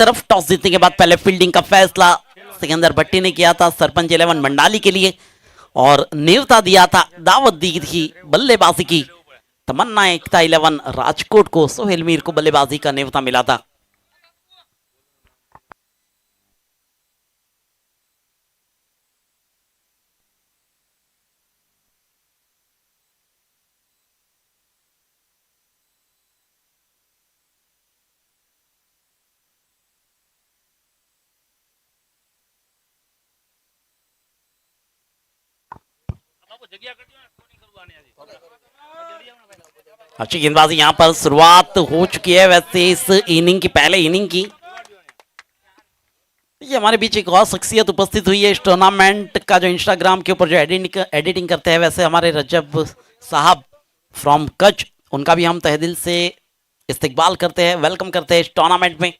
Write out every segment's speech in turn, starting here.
तरफ टॉस जीतने के बाद पहले फील्डिंग का फैसला सिकंदर भट्टी ने किया था सरपंच 11 मंडाली के लिए और न्योता दिया था, दावत दी थी बल्लेबाजी की। तमन्ना एकता 11 राजकोट को सोहेल मीर को बल्लेबाजी का न्योता मिला था। अच्छी गेंदबाजी यहां पर शुरुआत हो चुकी है वैसे इस इनिंग की, पहले इनिंग की। ये हमारे बीच एक और शख्सियत उपस्थित हुई है इस टूर्नामेंट का, जो इंस्टाग्राम के ऊपर जो एडिटिंग करते हैं, वैसे हमारे रजब साहब फ्रॉम कच्छ, उनका भी हम तहे दिल से इस्तकबाल करते हैं, वेलकम करते हैं इस टूर्नामेंट में।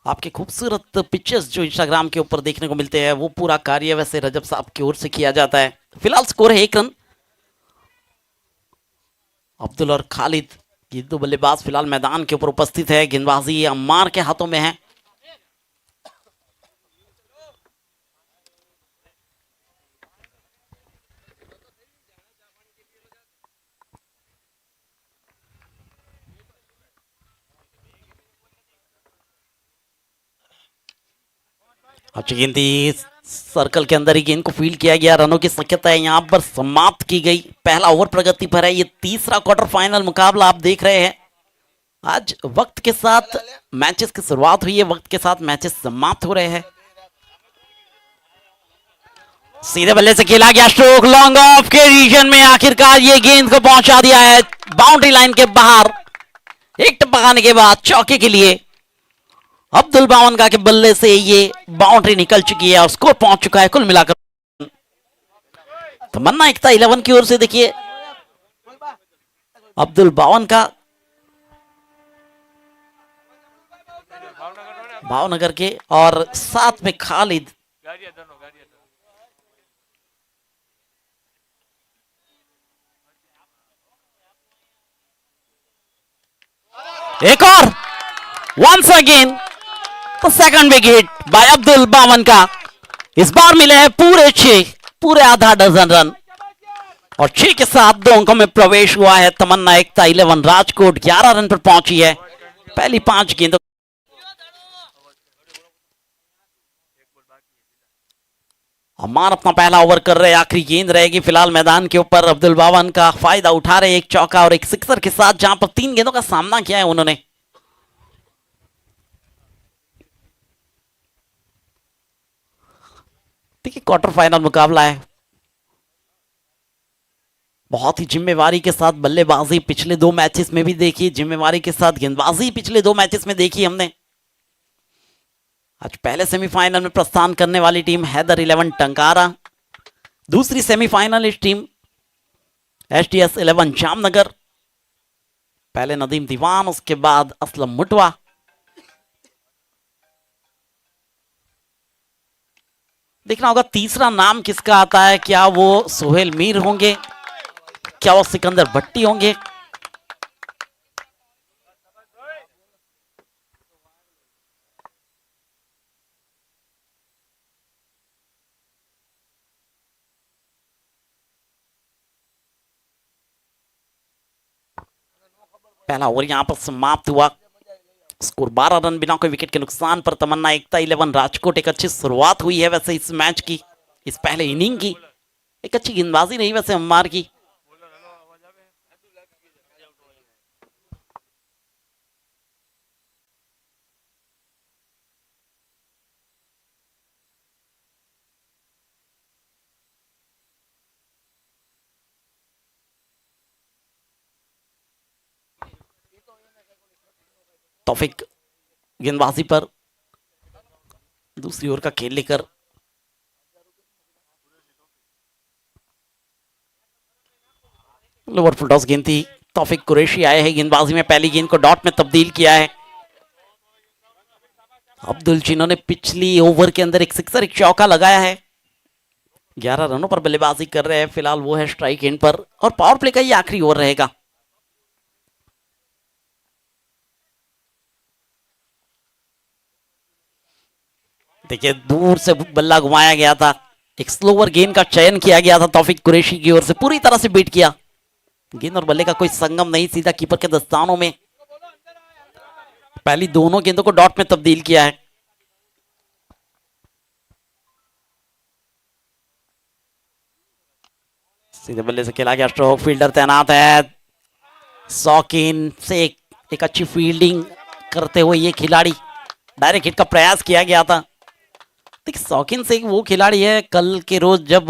आपके खूबसूरत पिक्चर्स जो इंस्टाग्राम के ऊपर देखने को मिलते हैं, वो पूरा कार्य वैसे रजब साहब की ओर से किया जाता है। फिलहाल स्कोर है 1 रन। अब्दुल और खालिद ये दो बल्लेबाज फिलहाल मैदान के ऊपर उपस्थित है। गेंदबाजी अम्मार के हाथों में है। अच्छी गेंदी सर्कल के अंदर ही गेंद को फील्ड किया गया। रनों की संख्या है यहां पर समाप्त की गई। पहला ओवर प्रगति पर है। ये तीसरा क्वार्टर फाइनल मुकाबला आप देख रहे हैं। आज वक्त के साथ मैचेस की शुरुआत हुई है, वक्त के साथ मैचेस समाप्त हो रहे हैं। सीधे बल्ले से खेला गया स्ट्रोक, लॉन्ग ऑफ के रीजन में आखिरकार ये गेंद को पहुंचा दिया है बाउंड्री लाइन के बाहर। एक टपकाने के बाद चौके के लिए अब्दुल बावनका के बल्ले से ये बाउंड्री निकल चुकी है और स्कोर पहुंच चुका है कुल मिलाकर। तमन्ना एकता 11 की ओर से देखिए अब्दुल बावनका भावनगर के और साथ में खालिद। एक और वंस अगेन तो second big hit by Abdul Bawanka. इस बार मिले हैं पूरे 6, पूरे आधा डजन रन और 6 के साथ 2 अंकों में प्रवेश हुआ है। तमन्ना एकता 11 राजकोट 11 रन पर पहुंची है पहली 5 गेंदों। अमान अपना पहला ओवर कर रहे हैं, आखिरी गेंद रहेगी फिलहाल मैदान के ऊपर। अब्दुल बावन का फायदा उठा रहे, एक चौका और एक सिक्सर के साथ, जहां पर 3 गेंदों का सामना किया है उन्होंने। देखिए क्वार्टर फाइनल मुकाबला है, बहुत ही जिम्मेवारी के साथ बल्लेबाजी पिछले 2 मैचेस में भी देखी, जिम्मेवारी के साथ गेंदबाजी पिछले 2 मैचेस में देखी हमने। आज पहले सेमीफाइनल में प्रस्थान करने वाली टीम हैदर 11 टंकारा, दूसरी सेमीफाइनलिस्ट टीम एचडीएस 11 जामनगर। पहले नदीम दीवान, उसके बाद असलम मुटवा। देखना होगा तीसरा नाम किसका आता है, क्या वो सोहेल मीर होंगे, क्या वो सिकंदर भट्टी होंगे। पहला ओवर यहां पर समाप्त हुआ, स्कोर 12 रन बिना कोई विकेट के नुकसान पर। तमन्ना एकता 11 राजकोट, एक अच्छी शुरुआत हुई है वैसे इस मैच की, इस पहले इनिंग की। एक अच्छी गेंदबाजी नहीं वैसे अम्मार की। तौफिक गेंदबाजी पर दूसरी ओर का खेल लेकर लोअर फुल टॉस गेंद थी। तौफिक कुरैशी आए हैं गेंदबाजी में, पहली गेंद को डॉट में तब्दील किया है। अब्दुल जिन्होंने पिछली ओवर के अंदर एक सिक्सर एक चौका लगाया है, 11 रनों पर बल्लेबाजी कर रहे हैं फिलहाल, वो है स्ट्राइक एंड पर और पावर प्ले का ये आखिरी ओवर रहेगा। देखिए दूर से बल्ला घुमाया गया था, एक स्लोवर गेंद का चयन किया गया था तौफीक कुरैशी की ओर से, पूरी तरह से बीट किया। गेंद और बल्ले का कोई संगम नहीं, सीधा कीपर के दस्तानों में पहली दोनों गेंदों को डॉट में तब्दील किया है। सीधे बल्ले से खेला गया स्ट्रोक, फील्डर तैनात है। शौकीन से एक अच्छी फील्डिंग करते हुए ये खिलाड़ी, डायरेक्ट हिट का प्रयास किया गया था। देखिए शौकीन से वो खिलाड़ी है, कल के रोज जब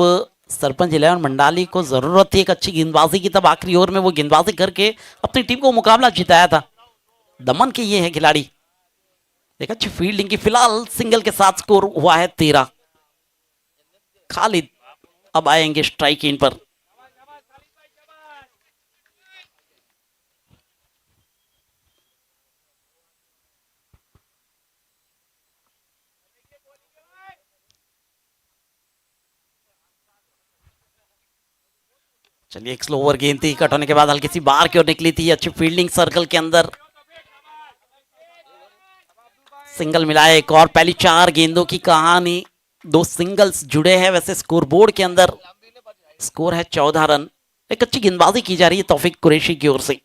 सरपंच 11 मंडाली को जरूरत थी एक अच्छी गेंदबाजी की, तब आखिरी ओवर में वो गेंदबाजी करके अपनी टीम को मुकाबला जिताया था। दमन के ये है खिलाड़ी, एक अच्छी फील्डिंग की। फिलहाल सिंगल के साथ स्कोर हुआ है 13। खालिद अब आएंगे स्ट्राइक इन पर। चलिए एक स्लो ओवर गेंद थी, कट होने के बाद हल्की सी बाहर की ओर निकली थी, अच्छी फील्डिंग सर्कल के अंदर सिंगल मिला है एक और। पहली 4 गेंदों की कहानी, 2 सिंगल्स जुड़े हैं। वैसे स्कोर बोर्ड के अंदर स्कोर है 14 रन। एक अच्छी गेंदबाजी की जा रही है तौफीक कुरैशी की ओर से।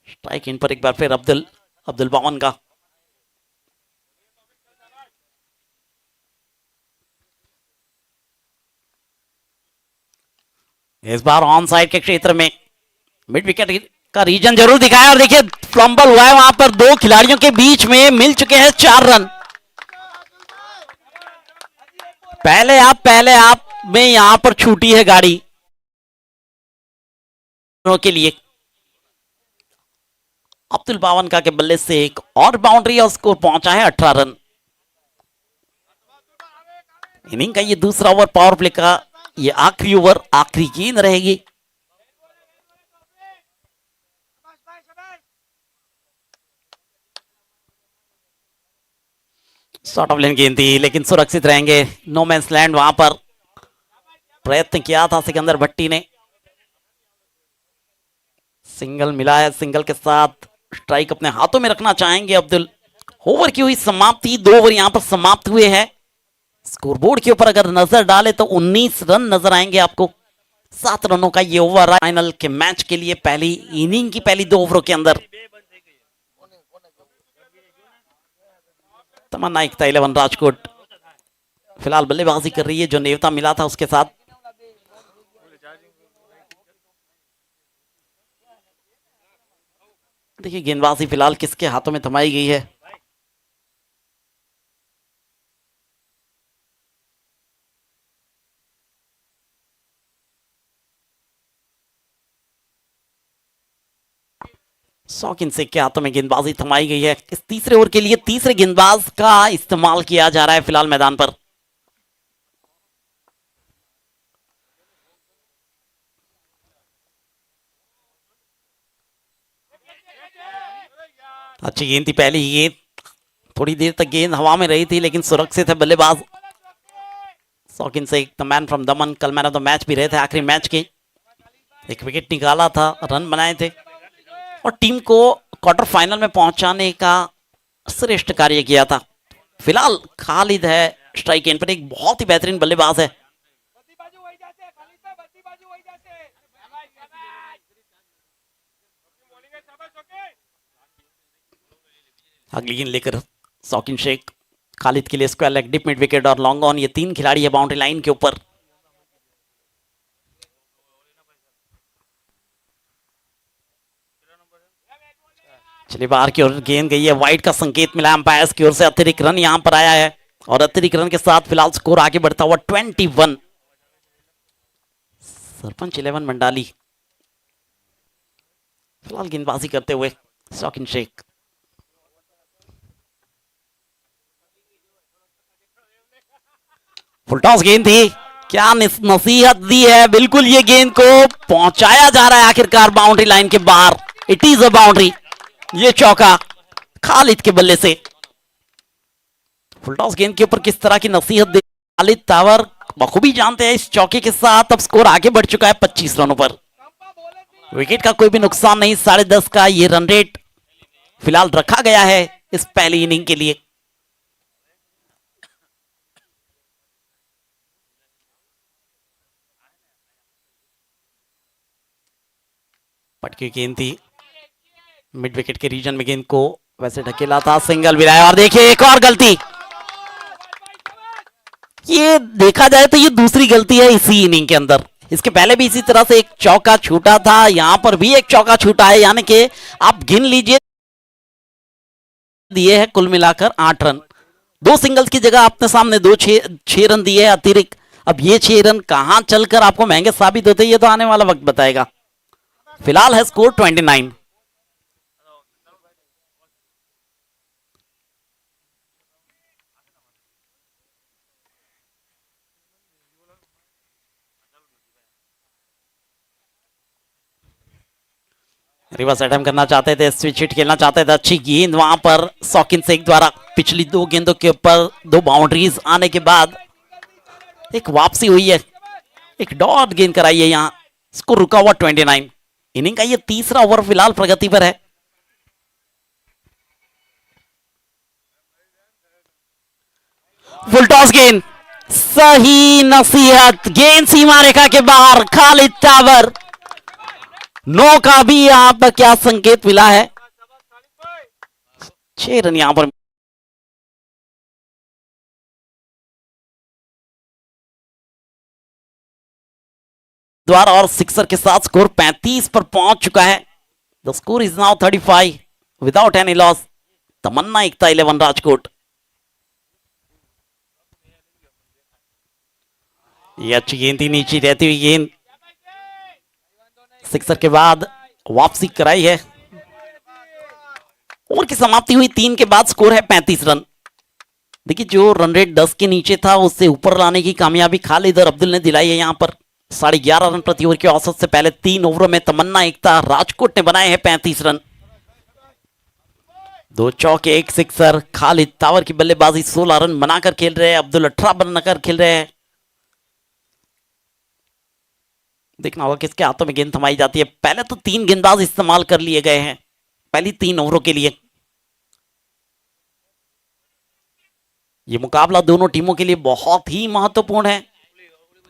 स्ट्राइक इन पर एक बार फिर अब्दुल बावन का। इस बार ऑन साइड के क्षेत्र में मिड विकेट का रीजन जरूर दिखाया, और देखिए फ्लंबल हुआ है वहां पर, 2 खिलाड़ियों के बीच में मिल चुके हैं 4 रन। पहले आप में यहां पर छूटी है गाड़ी के लिए। अब्दुल बावन का के बल्ले से एक और बाउंड्री और स्कोर पहुंचा है 18 रन। इनिंग का ये दूसरा ओवर पावर प्ले का, ये आखिरी ओवर, आखिरी गेंद रहेगी। शॉर्ट ऑफ लेन गेंद थी लेकिन सुरक्षित रहेंगे। नो मैंस लैंड वहां पर प्रयत्न किया था सिकंदर भट्टी ने। सिंगल मिला है, सिंगल के साथ स्ट्राइक अपने हाथों में रखना चाहेंगे अब्दुल। ओवर की हुई समाप्ति, 2 ओवर यहां पर समाप्त हुए हैं। स्कोरबोर्ड के ऊपर अगर नजर डाले तो 19 रन नजर आएंगे आपको। 7 रनों का ये ओवर फाइनल के मैच के लिए, पहली इनिंग की पहली 2 ओवरों के अंदर। तमन्ना एकता 11 राजकोट फिलहाल बल्लेबाजी कर रही है, जो नेवता मिला था उसके साथ। देखिए गेंदबाजी फिलहाल किसके हाथों में थमाई गई है। शौकीन से के हाथों में गेंदबाजी थमाई गई है। इस तीसरे ओवर के लिए तीसरे गेंदबाज का इस्तेमाल किया जा रहा है फिलहाल मैदान पर। अच्छी गेंद थी पहली ही गेंद, थोड़ी देर तक गेंद हवा में रही थी लेकिन सुरक्षित है बल्लेबाज शौकीन से। द मैन फ्रॉम दमन कल मैन ऑफ द मैच भी रहे थे आखिरी मैच के। एक विकेट निकाला था, रन बनाए थे और टीम को क्वार्टर फाइनल में पहुंचाने का श्रेष्ठ कार्य किया था। फिलहाल खालिद है स्ट्राइक एंड पर, एक बहुत ही बेहतरीन बल्लेबाज है। अगली गेंद लेकर शौकीन शेख, खालिद के लिए square leg, deep mid wicket और लॉन्ग ऑन, ये 3 खिलाड़ी है बाउंड्री लाइन के ऊपर। चलिए बाहर की ओर गेंद गई है, वाइड का संकेत मिला अंपायर की ओर से। अतिरिक्त रन यहां पर आया है और अतिरिक्त रन के साथ फिलहाल स्कोर आगे बढ़ता हुआ 21। सरपंच 11 मंडाली फिलहाल गेंदबाजी करते हुए शौकीन शेख। फुल टॉस गेंद थी, क्या नसीहत दी है, बिल्कुल ये गेंद को पहुंचाया जा रहा है आखिरकार बाउंड्री लाइन के बाहर। इट इज अ बाउंड्री, ये चौका खालिद के बल्ले से। फुल टॉस गेंद के ऊपर किस तरह की नसीहत दे खालिद तावर बखूबी जानते हैं। इस चौके के साथ अब स्कोर आगे बढ़ चुका है 25 रनों पर। विकेट का कोई भी नुकसान नहीं, 10.5 का ये रन रेट फिलहाल रखा गया है इस पहली इनिंग के लिए। पटकी गेंद थी, मिड विकेट के रीजन में गेंद को वैसे ढकेला था, सिंगल भी लाया। और देखिए एक और गलती, ये देखा जाए तो ये दूसरी गलती है इसी इनिंग के अंदर। इसके पहले भी इसी तरह से एक चौका छूटा था, यहां पर भी एक चौका छूटा है, यानी कि आप गिन लीजिए दिए हैं कुल मिलाकर 8 रन। 2 सिंगल्स की जगह आपने सामने 6 रन दिए हैं अतिरिक्त। अब ये 6 रन कहां चलकर आपको महंगे साबित होते हैं, ये तो आने वाला वक्त बताएगा। फिलहाल है स्कोर 29। रिवर्स अटेम्प्ट करना चाहते थे, स्विच हिट खेलना चाहते थे, अच्छी गेंद वहां पर सौकिन शेख द्वारा पिछली 2 गेंदों के ऊपर 2 बाउंड्रीज आने के बाद एक वापसी हुई है, एक डॉट गेंद कराई है, यहां स्कोर रुका हुआ 29। इनिंग का ये तीसरा ओवर फिलहाल प्रगति पर है। फुल टॉस गेंद, सही नसीहत, गेंद सीमा रेखा के बाहर, खालिद टावर। नो का भी यहां पर क्या संकेत मिला है, 6 रन यहां पर द्वारा और सिक्सर के साथ स्कोर 35 पर पहुंच चुका है। The score is now 35 without any loss. Tamanna Ekta 11 Rajkot. ये अच्छी गेंद थी, नीचे रहती हुई गेंद, सिक्सर के बाद वापसी कराई है। ओवर की समाप्ति हुई 3 के बाद, स्कोर है 35 रन। देखिए जो रन रेट 10 के नीचे था उससे ऊपर लाने की कामयाबी खालिद और अब्दुल ने दिलाई है। यहां पर 11.5 रन प्रति ओवर के औसत से पहले 3 ओवरों में तमन्ना एकता राजकोट ने बनाए हैं 35 रन। 2 चौके 1 सिक्सर। खालिद तावर की बल्लेबाजी 16 रन बनाकर खेल रहे हैं, अब्दुल 18 बनाकर खेल रहे हैं। देखना होगा किसके हाथों में गेंद थमाई जाती है। पहले तो 3 गेंदबाज इस्तेमाल कर लिए गए हैं पहली 3 ओवरों के लिए। ये मुकाबला दोनों टीमों के लिए बहुत ही महत्वपूर्ण है,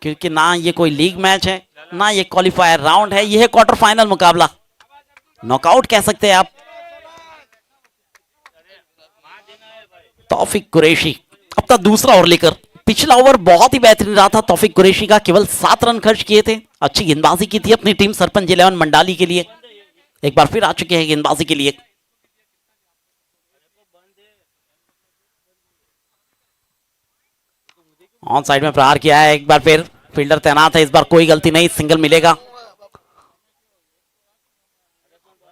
क्योंकि ना ये कोई लीग मैच है, ना ये क्वालिफायर राउंड है, ये है क्वार्टर फाइनल मुकाबला, नॉकआउट कह सकते हैं आप। तौफिक कुरैशी अपना दूसरा ओवर लेकर, पिछला ओवर बहुत ही बेहतरीन रहा था तौफिक कुरैशी का, केवल 7 रन खर्च किए थे, अच्छी गेंदबाजी की थी अपनी टीम सरपंच 11 मंडाली के लिए। एक बार फिर आ चुके हैं गेंदबाजी के लिए। ऑन साइड में प्रहार किया है, एक बार फिर फील्डर तैनात है, इस बार कोई गलती नहीं, सिंगल मिलेगा।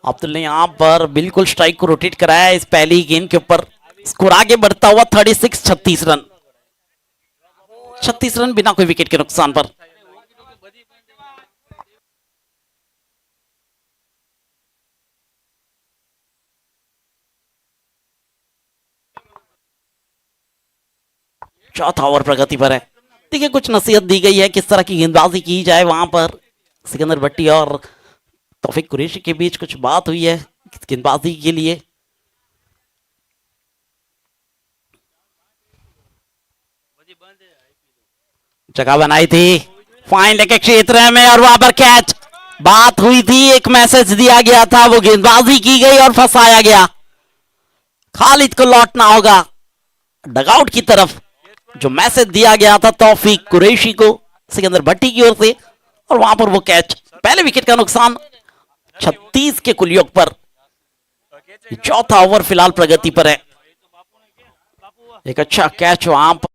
अब्दुल ने यहां पर बिल्कुल स्ट्राइक को रोटेट कराया है इस पहली गेंद के ऊपर। स्कोर आगे बढ़ता हुआ 36 रन, 36 रन बिना कोई विकेट के नुकसान पर। चौथा ओवर प्रगति पर है। देखिए कुछ नसीहत दी गई है किस तरह की गेंदबाजी की जाए, वहां पर सिकंदर भट्टी और तौफिक कुरैशी के बीच कुछ बात हुई है गेंदबाजी के लिए। जगह बनाई थी फाइन लेग के क्षेत्र में और वहां पर कैच, बात हुई थी, एक मैसेज दिया गया था, वो गेंदबाजी की गई और फंसाया गया। खालिद को लौटना होगा डगआउट की तरफ। जो मैसेज दिया गया था तौफिक कुरैशी को सिकंदर भट्टी की ओर से, और वहां पर वो कैच, पहले विकेट का नुकसान 36 के कुलयोग पर। चौथा ओवर फिलहाल प्रगति पर है। एक अच्छा कैच वहां पर,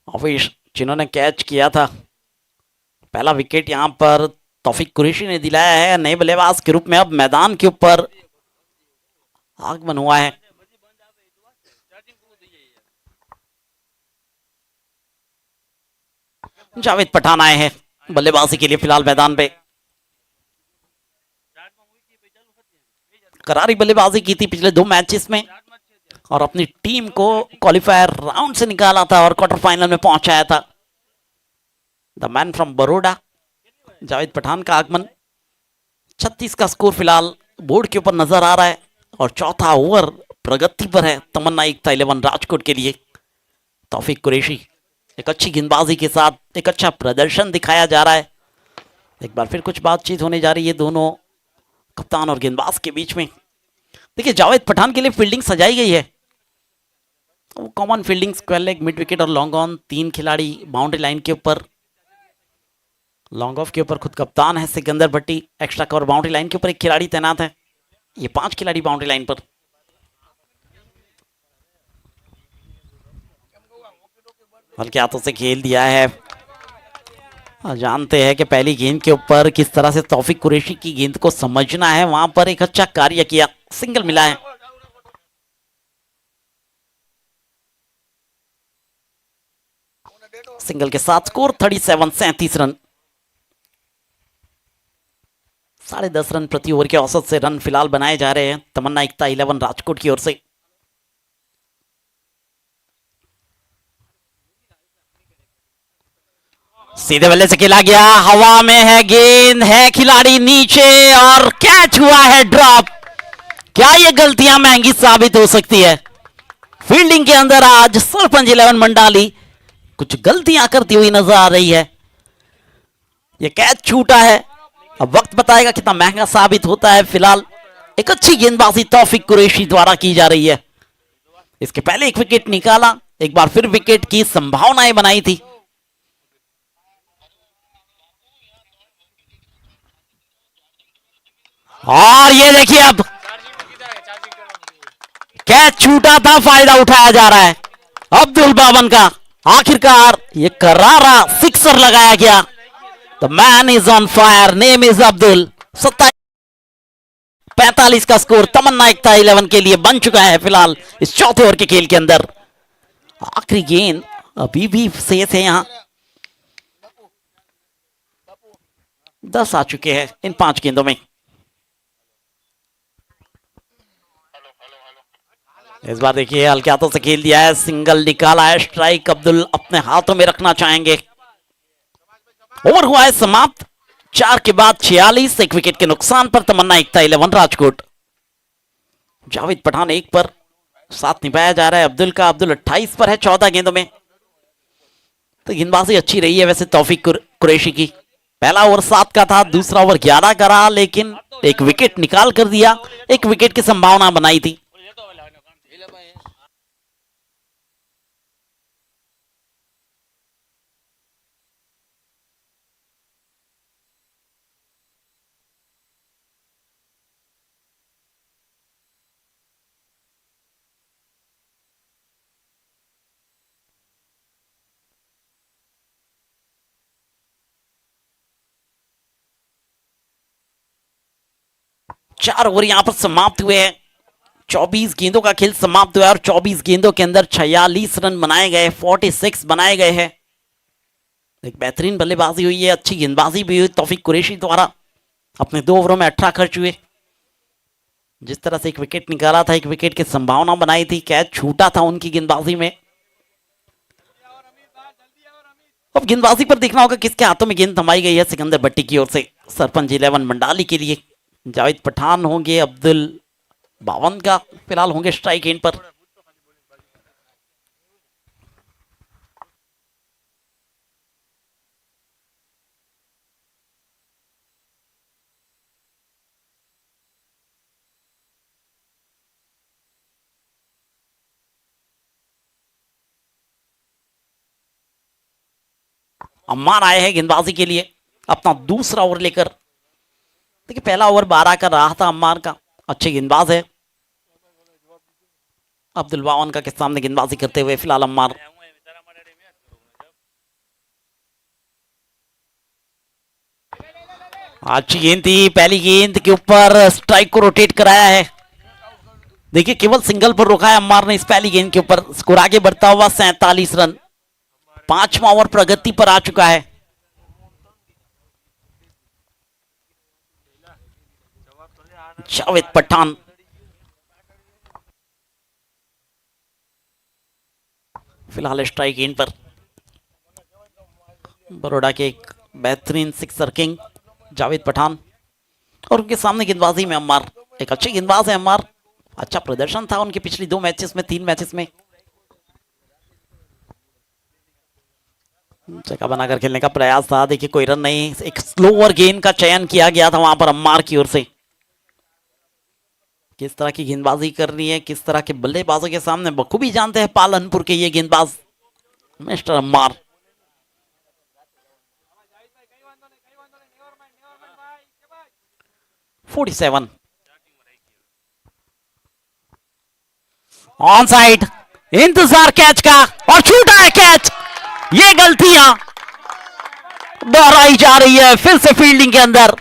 ऑफिस जिन्होंने कैच किया था, पहला विकेट यहां पर तौफिक कुरैशी ने दिलाया है। नए बल्लेबाज के रूप में अब मैदान के ऊपर आगमन हुआ है। जावेद पठान आए हैं बल्लेबाजी के लिए फिलहाल मैदान पे। करारी बल्लेबाजी की थी पिछले 2 मैचेस में और अपनी टीम को क्वालिफायर राउंड से निकाला था और क्वार्टर फाइनल में पहुंचाया था। The man from Baroda Javed Pathan का आगमन। 36 का स्कोर फिलहाल बोर्ड के ऊपर नजर आ रहा है। और चौथा ओवर प्रगति पर है तमन्ना एकता 11 राजकोट के लिए। तौफीक कुरैशी एक अच्छी गेंदबाजी के साथ एक अच्छा प्रदर्शन दिखाया जा रहा है। एक बार फिर कुछ बातचीत होने जा रही है दोनों कप्तान और गेंदबाज के बीच में। देखिए जावेद पठान के लिए फील्डिंग सजाई गई है, common fielding, square leg, mid wicket और लॉन्ग ऑन, 3 खिलाड़ी बाउंड्री लाइन के ऊपर। लॉन्ग ऑफ के ऊपर खुद कप्तान है सिकंदर भट्टी, एक्स्ट्रा कवर बाउंड्री लाइन के ऊपर एक खिलाड़ी तैनात है। ये 5 खिलाड़ी बाउंड्री लाइन पर। हल्के हाथों से खेल दिया है। जानते हैं कि पहली गेंद के ऊपर किस तरह से तौफीक कुरैशी की गेंद को समझना है, वहां पर एक अच्छा कार्य किया, सिंगल मिला है। सिंगल के साथ स्कोर 37 रन। 10.5 रन प्रति ओवर के औसत से रन फिलहाल बनाए जा रहे हैं तमन्ना एकता 11 राजकोट की ओर से। सीधे बल्ले से खेला गया, हवा में है गेंद, है खिलाड़ी नीचे और कैच हुआ है ड्रॉप। क्या ये गलतियां महंगी साबित हो सकती है? फील्डिंग के अंदर आज सरपंच 11 मंडाली कुछ गलतियां करती हुई नजर आ रही है। ये कैच छूटा है, अब वक्त बताएगा कितना महंगा साबित होता है। फिलहाल एक अच्छी गेंदबाजी तौफीक कुरैशी द्वारा की जा रही है। इसके पहले एक विकेट निकाला, एक बार फिर विकेट की संभावनाएं बनाई थी। और ये देखिए अब कैच छूटा था, फायदा उठाया जा रहा है अब्दुल बावन का। आखिरकार ये करारा सिक्सर लगाया गया। The man is on fire, name is Abdul. 45 का स्कोर तमन्ना एकता 11 के लिए बन चुका है फिलहाल इस चौथे ओवर के खेल के अंदर। आखिरी गेंद अभी भी शेष है, यहां 10 आ चुके हैं इन 5 गेंदों में। इस बार देखिए हल्के हाथों से खेल दिया है, सिंगल निकाला है, स्ट्राइक अब्दुल अपने हाथों में रखना चाहेंगे। ओवर हुआ है समाप्त, 4 के बाद 46, एक विकेट के नुकसान पर तमन्ना एकता 11 राजकोट। जावेद पठान 1 पर, साथ निभाया जा रहा है अब्दुल का। अब्दुल 28 पर है 14 गेंदों में। तो गेंदबाजी अच्छी रही है वैसे तौफीक कुरैशी की। पहला ओवर 7 का था, दूसरा ओवर 11 का रहा, लेकिन एक विकेट निकाल कर दिया, एक विकेट की संभावना बनाई थी। चार ओवर यहां पर समाप्त हुए हैं, 24 गेंदों का खेल समाप्त हुआ है और 24 गेंदों के अंदर 46 रन बनाए गए, 46 बनाए गए हैं। एक बेहतरीन बल्लेबाजी हुई है, अच्छी गेंदबाजी भी हुई तौफीक कुरैशी द्वारा। अपने 2 ओवरों में 18 खर्च हुए। जिस तरह से एक विकेट निकाला था, एक विकेट की संभावना बनाई थी, कैच छूटा था उनकी गेंदबाजी में। अब गेंदबाजी पर देखना होगा किसके हाथों में गेंद थमाई गई है। सिकंदर भट्टी की ओर से सरपंच 11 मंडाली के लिए जावेद पठान होंगे, अब्दुल बावन का फिलहाल होंगे स्ट्राइक एंड पर। अम्मान आए हैं गेंदबाजी के लिए अपना दूसरा ओवर लेकर। देखिए पहला ओवर 12 का रहा था अम्मान का, अच्छे गेंदबाज है अब्दुल बावन का के सामने गेंदबाजी करते हुए फिलहाल अम्मान। अच्छी गेंद थी, पहली गेंद के ऊपर स्ट्राइक को रोटेट कराया है। देखिए केवल सिंगल पर रोका है अम्मार ने इस पहली गेंद के ऊपर। स्कोर आगे बढ़ता हुआ 47 रन। 5वां ओवर प्रगति पर आ चुका है। जावेद पठान फिलहाल स्ट्राइक एंड पर। बड़ौदा के एक बेहतरीन सिक्सर किंग जावेद पठान और उनके सामने गेंदबाजी में अम्मार। एक अच्छी गेंदबाज है अम्मार, अच्छा प्रदर्शन था उनके पिछली 2 मैचेस में, 3 मैचेस में। जगह बनाकर खेलने का प्रयास था, देखिए कोई रन नहीं, एक स्लोअर गेंद का चयन किया गया था वहां पर अम्मार की ओर से। किस तरह की गेंदबाजी करनी है, किस तरह के बल्लेबाजों के सामने बखूबी जानते हैं पालनपुर के ये गेंदबाज मिस्टर अम्मार। (47) ऑन साइड, इंतजार कैच का और छूटा है कैच। ये गलतियां दोहराई जा रही है फिर से फील्डिंग के अंदर।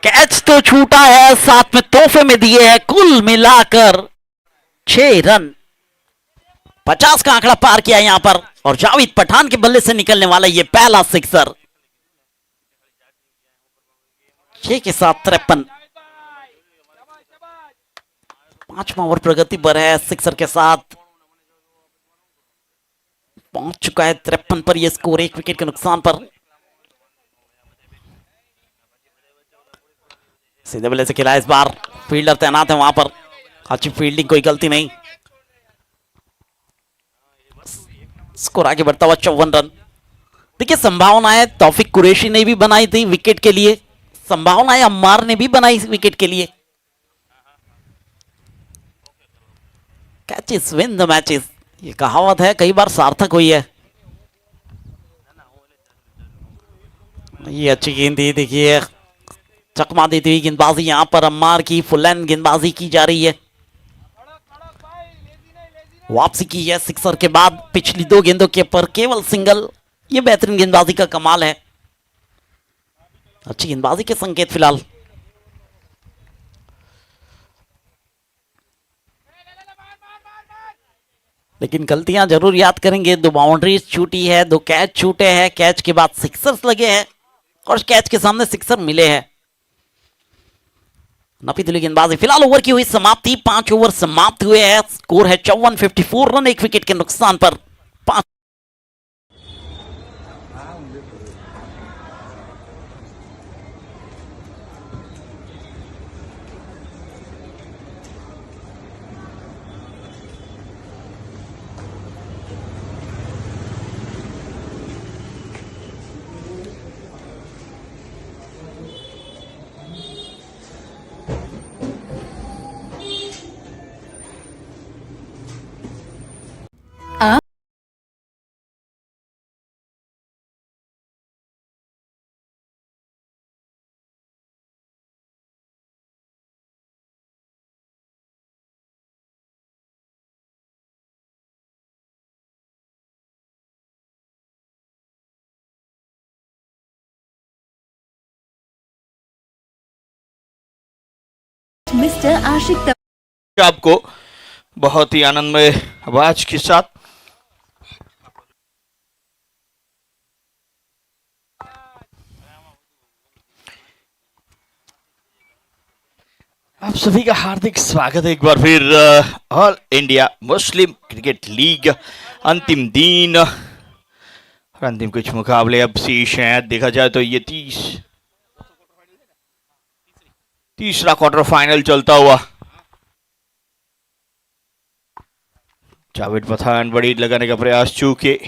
कैच तो छूटा है, साथ में तोहफे में दिए हैं कुल मिलाकर 6 रन। 50 का आंकड़ा पार किया यहां पर, और जावेद पठान के बल्ले से निकलने वाला ये पहला सिक्सर। 6 के साथ 53। 5वां ओवर प्रगति पर है, सिक्सर के साथ पहुंच चुका है 53 पर यह स्कोर, 1 विकेट के नुकसान पर। सीधे बल्ले से खिला इस बार, फील्डर तैनात है वहां पर, अच्छी फील्डिंग, कोई गलती नहीं। स्कोर आगे बढ़ता हुआ 54 रन। देखिए संभावनाएं तौफीक कुरैशी ने भी बनाई थी विकेट के लिए, संभावनाएं अम्मार ने भी बनाई विकेट के लिए। कैचेस विन द मैचेस, ये कहावत है, कई बार सार्थक हुई है। ये अच्छी गेंद थी, देखिए चकमा देती हुई गेंदबाजी यहां पर अम्मार की, फुल एंड गेंदबाजी की जा रही है। वापसी की है सिक्सर के बाद, पिछली 2 गेंदों के पर केवल सिंगल। ये बेहतरीन गेंदबाजी का कमाल है, अच्छी गेंदबाजी के संकेत फिलहाल। लेकिन गलतियां जरूर याद करेंगे, 2 बाउंड्रीज छूटी है, 2 कैच छूटे हैं, कैच के बाद सिक्सर्स लगे हैं और कैच के सामने सिक्सर मिले हैं। नपी तुली गेंदबाजी, फिलहाल ओवर की हुई समाप्ति, 5 ओवर समाप्त हुए हैं, स्कोर है 54, 54 रन, 1 विकेट के नुकसान पर। 5 मिस्टर आशिक आपको बहुत ही आनंदमय आवाज के साथ आप सभी का हार्दिक स्वागत है एक बार फिर ऑल इंडिया मुस्लिम क्रिकेट लीग अंतिम दिन और अंतिम कुछ मुकाबले अब शेष हैं। देखा जाए तो ये तीसरा क्वार्टर फाइनल चलता हुआ। जावेद पठान बड़ी लगाने का प्रयास चूके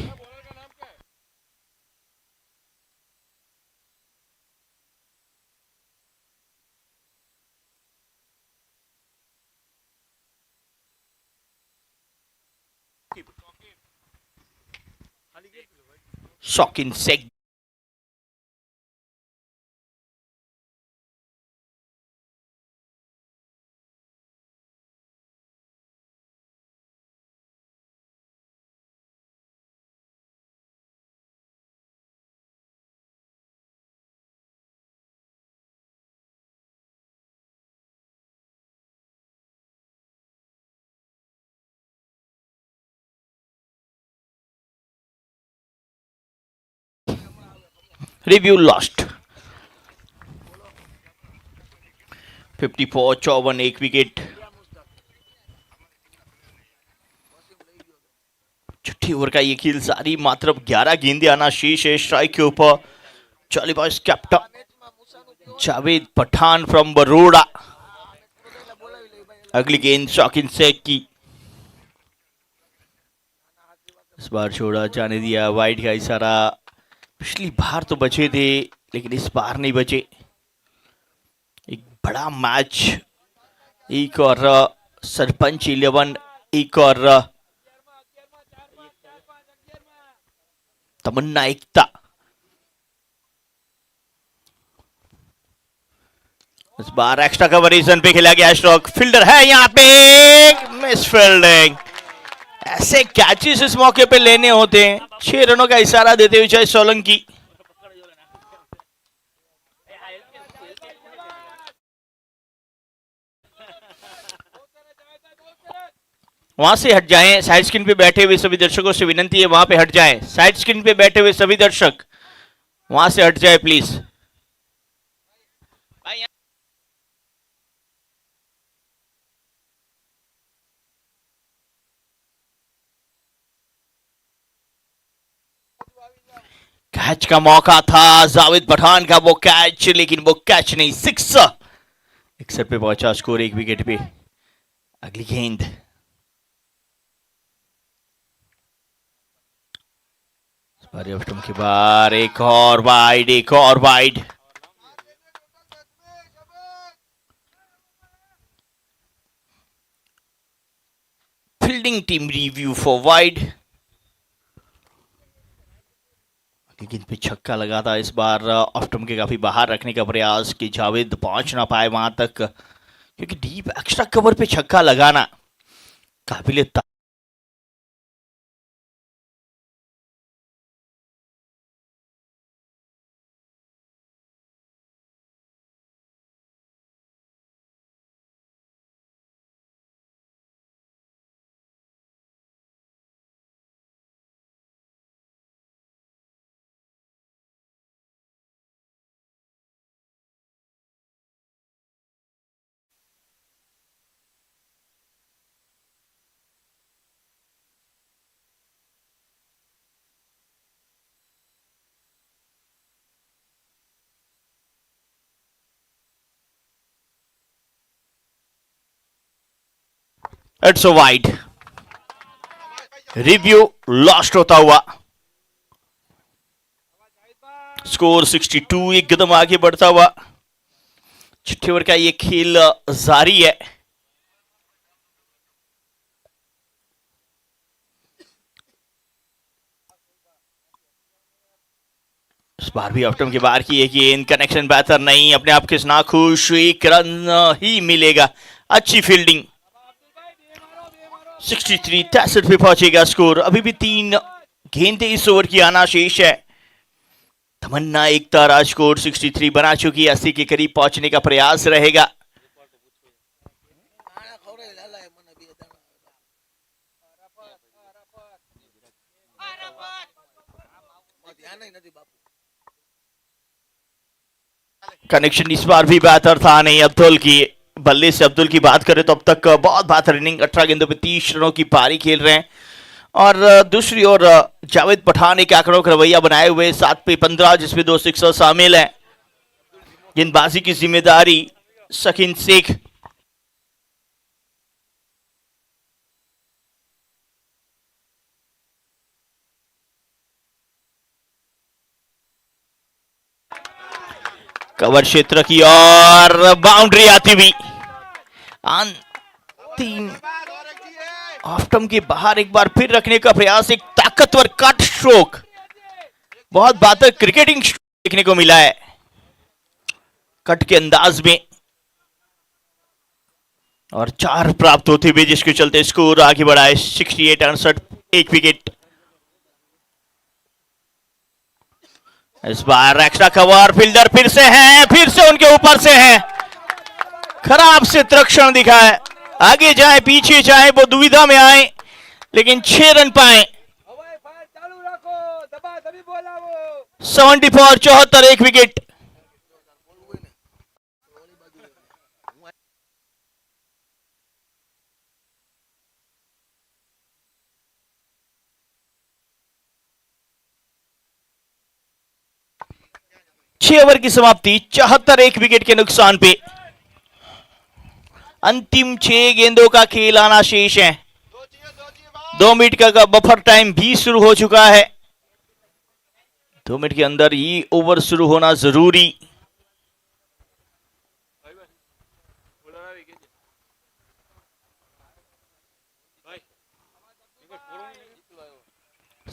शौकीन शेख रिव्यू लॉस्ट 54 54 1 विकेट। छठी ओवर का ये खेल जारी, मात्र 11 गेंदे आना शेष है स्ट्राइक के ऊपर। चालीबाज कैप्टन जावेद पठान फ्रॉम बरोड़ा अगली गेंद शौकीन शेख की, इस बार छोड़ा जाने दिया, वाइड का इशारा। पिछली बार तो बचे थे लेकिन इस बार नहीं बचे। एक बड़ा मैच, एक और सरपंच 11, एक और तमन्ना एकता। इस बार एक्स्ट्रा कवरेजन पे खेला गया स्ट्रोक, फील्डर है यहाँ पे, मिस फील्डिंग। ऐसे कैचेस इस मौके पे लेने होते हैं। 6 रनों का इशारा देते हुए जय सोलंकी। वहां से हट जाएं, साइड स्क्रीन पे बैठे हुए सभी दर्शकों से विनंती है वहां पे हट जाएं। साइड स्क्रीन पे बैठे हुए सभी दर्शक वहां से हट जाए प्लीज। कैच का मौका था जावेद पठान का, वो कैच, लेकिन वो कैच नहीं, सिक्स। इकसठ पे पहुंचा स्कोर, 1 विकेट पे। अगली गेंद, ऑप्टम के बार, एक और वाइड, एक और wide. Fielding team review for wide. लेकिन पे छक्का लगा था इस बार, ऑप्टम के काफी बाहर रखने का प्रयास कि जावेद पहुंच ना पाए वहां तक, क्योंकि डीप एक्स्ट्रा कवर पे छक्का लगाना काबिल। It's a wide, review lost होता हुआ, स्कोर 62, एक कदम आगे बढ़ता हुआ। छठे ओवर का ये खेल जारी है। इस बार भी ऑप्टम के बाहर की एक गेंद, कनेक्शन बेहतर नहीं, अपने आप के नाखुश, 1 रन ही मिलेगा। अच्छी फील्डिंग, 63, 63 पे पहुंचेगा स्कोर। अभी भी 3 गेंदें इस ओवर की आना शेष है। तमन्ना एकता राजकोट 63 बना चुकी है, 80 के करीब पहुंचने का प्रयास रहेगा। कनेक्शन इस बार भी बेहतर था नहीं। अब्दुल की बल्ले से अब्दुल की बात करें तो अब तक बहुत बेहतर इनिंग, 18 गेंदों पे 30 रनों की पारी खेल रहे हैं। और दूसरी ओर जावेद पठान एक आंकड़ों का रवैया बनाए हुए, 7 पे 15 जिसमें 2 सिक्सर शामिल हैं। गेंदबाजी की जिम्मेदारी शकीन शेख। कवर क्षेत्र की और बाउंड्री आती हुई, अंतिम ऑफ्टम के बाहर एक बार फिर रखने का प्रयास, एक ताकतवर कट स्ट्रोक, बहुत बेहतर क्रिकेटिंग देखने को मिला है कट के अंदाज में, और 4 प्राप्त होते हुए जिसके चलते स्कोर आगे बढ़ा है 68, 68, 1 विकेट। इस बार एक्स्ट्रा कवर, फील्डर फिर से है, फिर से उनके ऊपर से है, खराब से तृक्षण दिखा है। आगे जाए पीछे जाए वो दुविधा में आए, लेकिन 6 रन पाए। 74, 74, 1 विकेट। छह ओवर की समाप्ति, 74, 1 विकेट के नुकसान पे। अंतिम 6 गेंदों का खेल आना शेष है। 2 मिनट का बफर टाइम भी शुरू हो चुका है। 2 मिनट के अंदर ही ओवर शुरू होना जरूरी।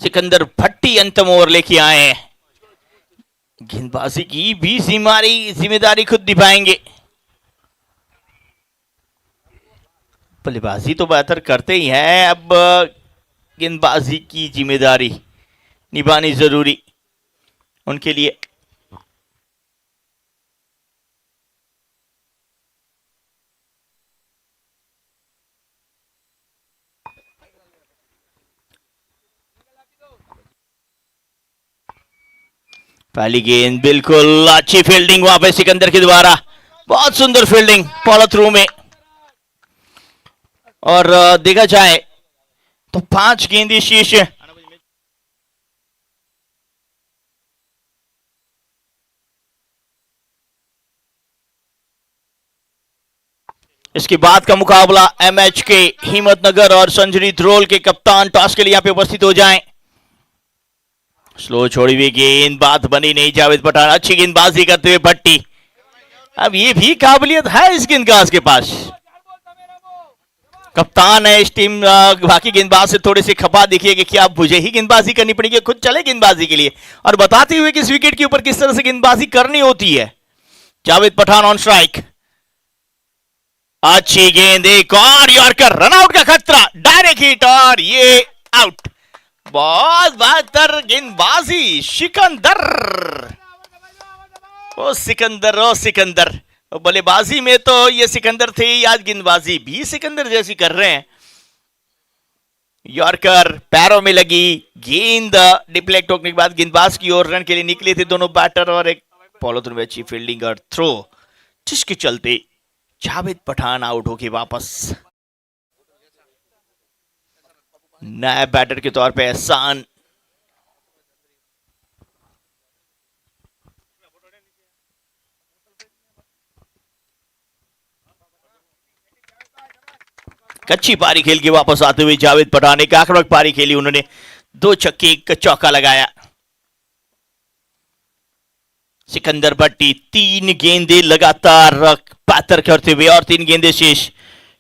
सिकंदर भट्टी अंतिम ओवर लेके आए हैं। गेंदबाजी की भी जिम्मेदारी खुद निभाएंगे। बल्लेबाजी तो बेहतर करते ही हैं, अब गेंदबाजी की जिम्मेदारी निभानी जरूरी उनके लिए। पहली गेंद बिल्कुल अच्छी फील्डिंग वहां पे सिकंदर के द्वारा, बहुत सुंदर फील्डिंग फॉलो थ्रू में। और देखा जाए तो 5 गेंदें शेष है। इसके बाद का मुकाबला एमएच के हिम्मतनगर और संजरी ध्रोल के कप्तान टॉस के लिए यहां पे उपस्थित हो जाएं। स्लो छोड़ी हुई गेंद, बात बनी नहीं। जावेद पठान अच्छी गेंदबाजी करते हुए भट्टी। अब ये भी काबिलियत है इस गेंदबाज के पास, कप्तान है इस टीम। बाकी गेंदबाज से थोड़े से खपा देखिए कि क्या मुझे ही गेंदबाजी करनी पड़ेगी, खुद चले गेंदबाजी के लिए और बताते हुए कि इस विकेट के ऊपर किस तरह से गेंदबाजी करनी होती है। जावेद पठान ऑन स्ट्राइक, अच्छी गेंद, एक और यॉर्कर, रनआउट का खतरा, डायरेक्ट हिट और ये आउट। बहुत बेहतर गेंदबाजी सिकंदर। ओ सिकंदर, ओ सिकंदर। बल्लेबाजी में तो ये सिकंदर थे, आज गेंदबाजी भी सिकंदर जैसी कर रहे हैं। यॉर्कर पैरों में लगी गेंद, डिफ्लेक्ट होने के बाद गेंदबाज की ओर रन के लिए निकले थे दोनों बैटर और एक फॉलो थ्रू में अच्छी फील्डिंग और थ्रो, जिसके चलते जावेद पठान आउट होके वापस। नए बैटर के तौर पे एहसान। अच्छी पारी खेल के वापस आते हुए जावेद पठान, एक आक्रामक पारी खेली उन्होंने, 2 छक्के 1 चौका लगाया। सिकंदर भट्टी 3 गेंदें लगातार बेहतर करते हुए और 3 गेंदें शेष।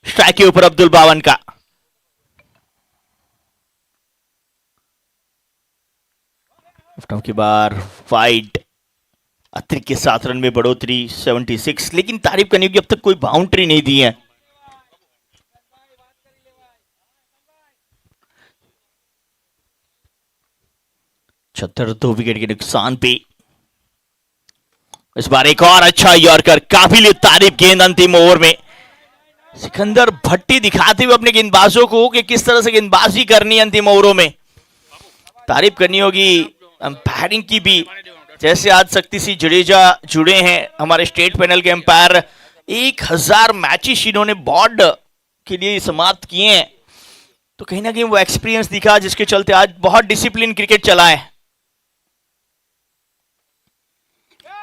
स्ट्राइक के ऊपर अब्दुल बावन का। की बार वाइड, अतिरिक्त के 7 रन में बढ़ोतरी 76, लेकिन तारीफ करने की अब तक कोई बाउंड्री नहीं दी है। छत्तर 2 विकेट के नुकसान पे इस बार एक और अच्छा यॉर्कर, काबिल तारीफ गेंद अंतिम ओवर में। सिकंदर भट्टी दिखाते हुए अपने गेंदबाजों को कि किस तरह से गेंदबाजी करनी अंतिम ओवरों में। तारीफ करनी होगी अंपायरिंग की भी, जैसे आज शक्ति सिंह जडेजा जुड़े हैं हमारे स्टेट पैनल के अंपायर। 1000 मैचेस इन्होंने बोर्ड के लिए समाप्त किए हैं, तो कहीं ना कहीं वो एक्सपीरियंस दिखा, जिसके चलते आज बहुत डिसिप्लिन क्रिकेट चला है।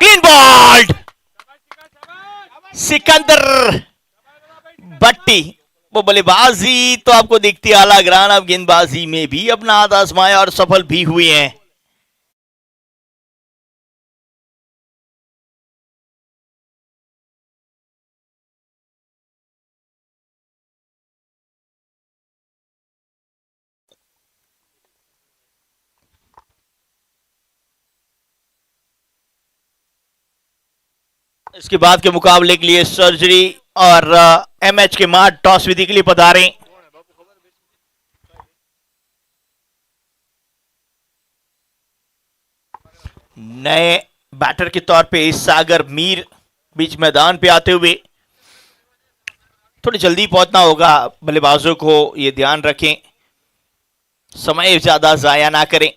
क्लीन बॉल्ड, सिकंदर भट्टी। वो बल्लेबाजी तो आपको दिखती है आला ग्रान, अब गेंदबाजी में भी अपना हाथ आजमाया और सफल भी हुए हैं। इसके बाद के मुकाबले के लिए सर्जरी और एमएच के मार्ट टॉस विधि के लिए पधारे। नए बैटर के तौर पे सागर मीर बीच मैदान पे आते हुए, थोड़ी जल्दी पहुंचना होगा बल्लेबाजों को, ये ध्यान रखें, समय ज्यादा जाया ना करें।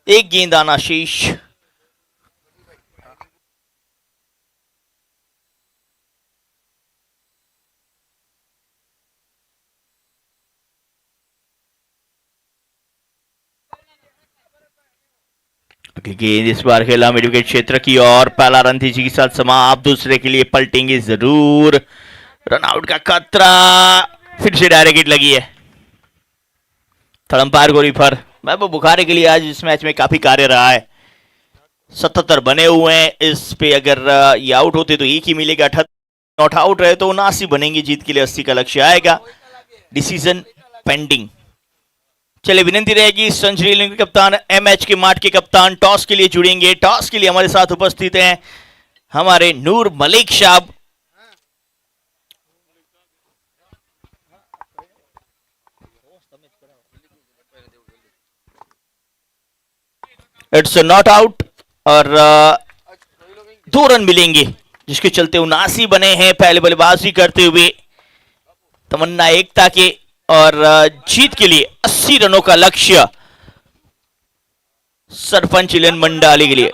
एक गेंद आना शेष। अगली गेंद इस बार खेला मिड विकेट क्षेत्र की और पहला रन तेजी के साथ समाप्त। दूसरे के लिए पलटेंगे जरूर। रन आउट का खतरा, फिर से डायरेक्ट हिट लगी है। थर्ड अंपायर गोरी पर महबूब बुखारी के लिए आज इस मैच में काफी कार्य रहा है। 77 बने हुए हैं इस पे, अगर ये आउट होते तो एक ही मिलेगा। 78 नॉट आउट रहे तो 79 बनेंगे। जीत के लिए 80 का लक्ष्य आएगा। Decision pending. चलिए विनती रहेगी संजरी के कप्तान एमएच के मार्ट के कप्तान टॉस के लिए जुड़ेंगे। टॉस के लिए हमारे साथ उपस्थित हैं हमारे नूर मलिक साहब। इट्स नॉट आउट और 2 रन मिलेंगे, जिसके चलते 79 बने हैं पहले बल्लेबाजी करते हुए तमन्ना एकता के। और जीत के लिए 80 रनों का लक्ष्य सरपंच इलन मंडाली के लिए।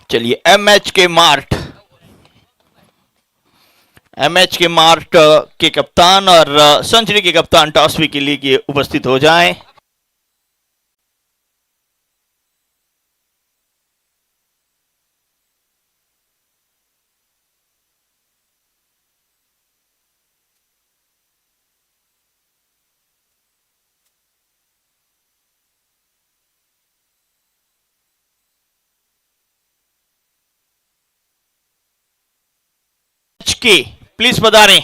चलिए एमएच के मार्ट के कप्तान और सेंचुरी के कप्तान टॉस के लिए उपस्थित हो जाएं। के प्लीज पधारें।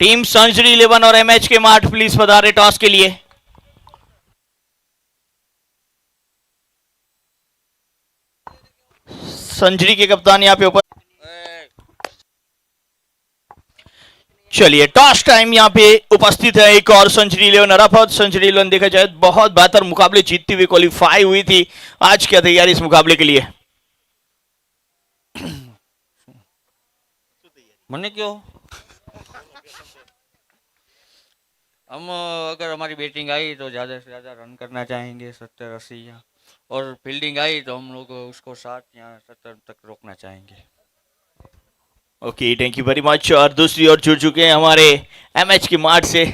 टीम सेंचुरी 11 और एमएच के मार्ट प्लीज पधारे टॉस के लिए। सेंचुरी के कप्तान यहां पे ऊपर। चलिए टॉस टाइम यहां पे उपस्थित है एक और सेंचुरी 11 अराफत। सेंचुरी 11 देखा जाए बहुत बेहतर मुकाबले जीतती हुई क्वालिफाई हुई थी। आज क्या तैयारी इस मुकाबले के लिए? मने क्यों हम अगर हमारी बैटिंग आई तो ज़्यादा से ज़्यादा रन करना चाहेंगे 70-80, और फील्डिंग आई तो हम लोग उसको 60 या 70 तक रोकना चाहेंगे। Okay thank you very much. और दूसरी ओर जुड़ चुके हैं हमारे एमएच के मार्ट से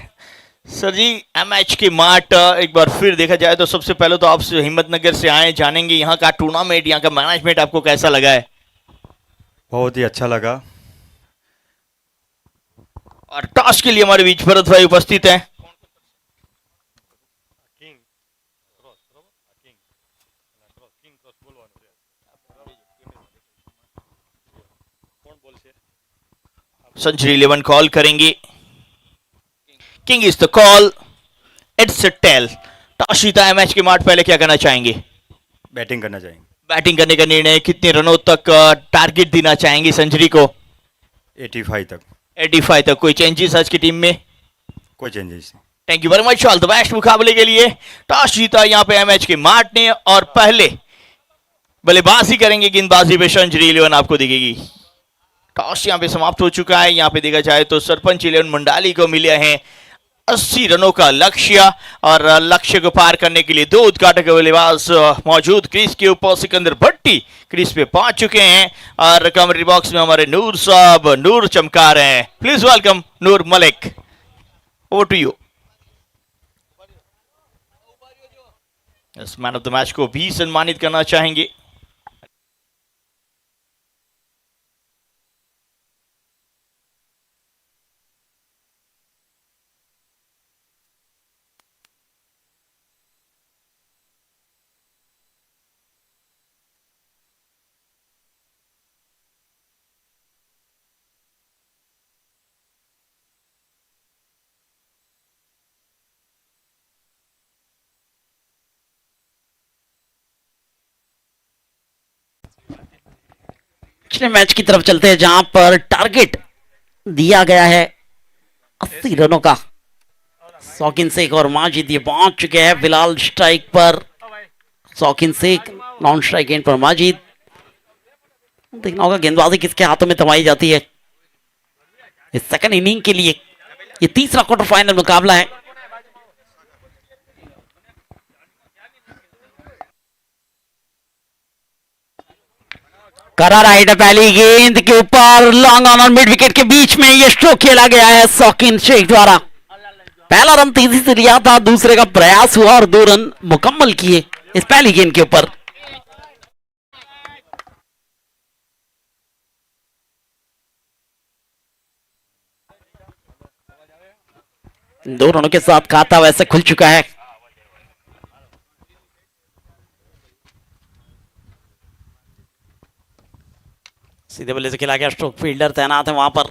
सर जी। एमएच के मार्ट एक बार फिर देखा जाए तो सबसे पहले तो आप हिम्मतनगर से आए, जानेंगे यहाँ का टूर्नामेंट, यहाँ का मैनेजमेंट आपको कैसा लगा है? बहुत ही अच्छा लगा। और टॉस के लिए हमारे बीच भरत भाई उपस्थित हैं। सेंचुरी 11 कॉल करेंगे। King is the call, it's a tail. Toss जीता है मैच के मार्ट, पहले क्या करना चाहेंगे? बैटिंग करना चाहेंगे। बैटिंग करने का निर्णय, कितने रनों तक टारगेट देना चाहेंगे सेंचुरी को? 85 तक। 85 तक। कोई चेंजेस आज की टीम में? कोई चेंजेस नहीं। Thank you very much. All the best मुकाबले के लिए। टॉस जीता यहाँ पे एमएच के मार्ट ने और पहले बल्लेबाजी करेंगे। गेंदबाजी पे सेंचुरी 11 आपको दिखेगी। टॉस यहाँ पे समाप्त हो चुका है। यहाँ पे देखा जाए तो सरपंच इलेवन मंडाली को मिले हैं 80 रनों का लक्ष्य, और लक्ष्य को पार करने के लिए 2 उद्घाटक बल्लेबाज मौजूद क्रीज के ऊपर। सिकंदर भट्टी क्रीज पे पहुंच चुके हैं और कमेंट्री बॉक्स में हमारे नूर साहब नूर चमका रहे हैं। Please welcome Noor Malik, over to you. इस मैन ऑफ द मैच को भी सम्मानित करना चाहेंगे। पिछले मैच की तरफ चलते हैं जहां पर टारगेट दिया गया है 80 रनों का। शौकीन शेख और माजिद ये पहुंच चुके हैं फिलहाल स्ट्राइक पर। शौकीन शेख नॉन स्ट्राइक एंड पर माजिद। देखना होगा गेंदबाजी किसके हाथों में थमाई जाती है इस सेकंड इनिंग के लिए। ये तीसरा क्वार्टर फाइनल मुकाबला है। करा राइट है, पहली गेंद के ऊपर लॉन्ग ऑन और मिड विकेट के बीच में ये स्ट्रोक खेला गया है शौकीन शेख द्वारा। पहला रन तेजी से लिया था, दूसरे का प्रयास हुआ और 2 रन मुकम्मल किए इस पहली गेंद के ऊपर। दो रनों के साथ खाता वैसे खुल चुका है। सीधे बल्ले से खेला गया स्ट्रोक, फील्डर तैनात है वहां पर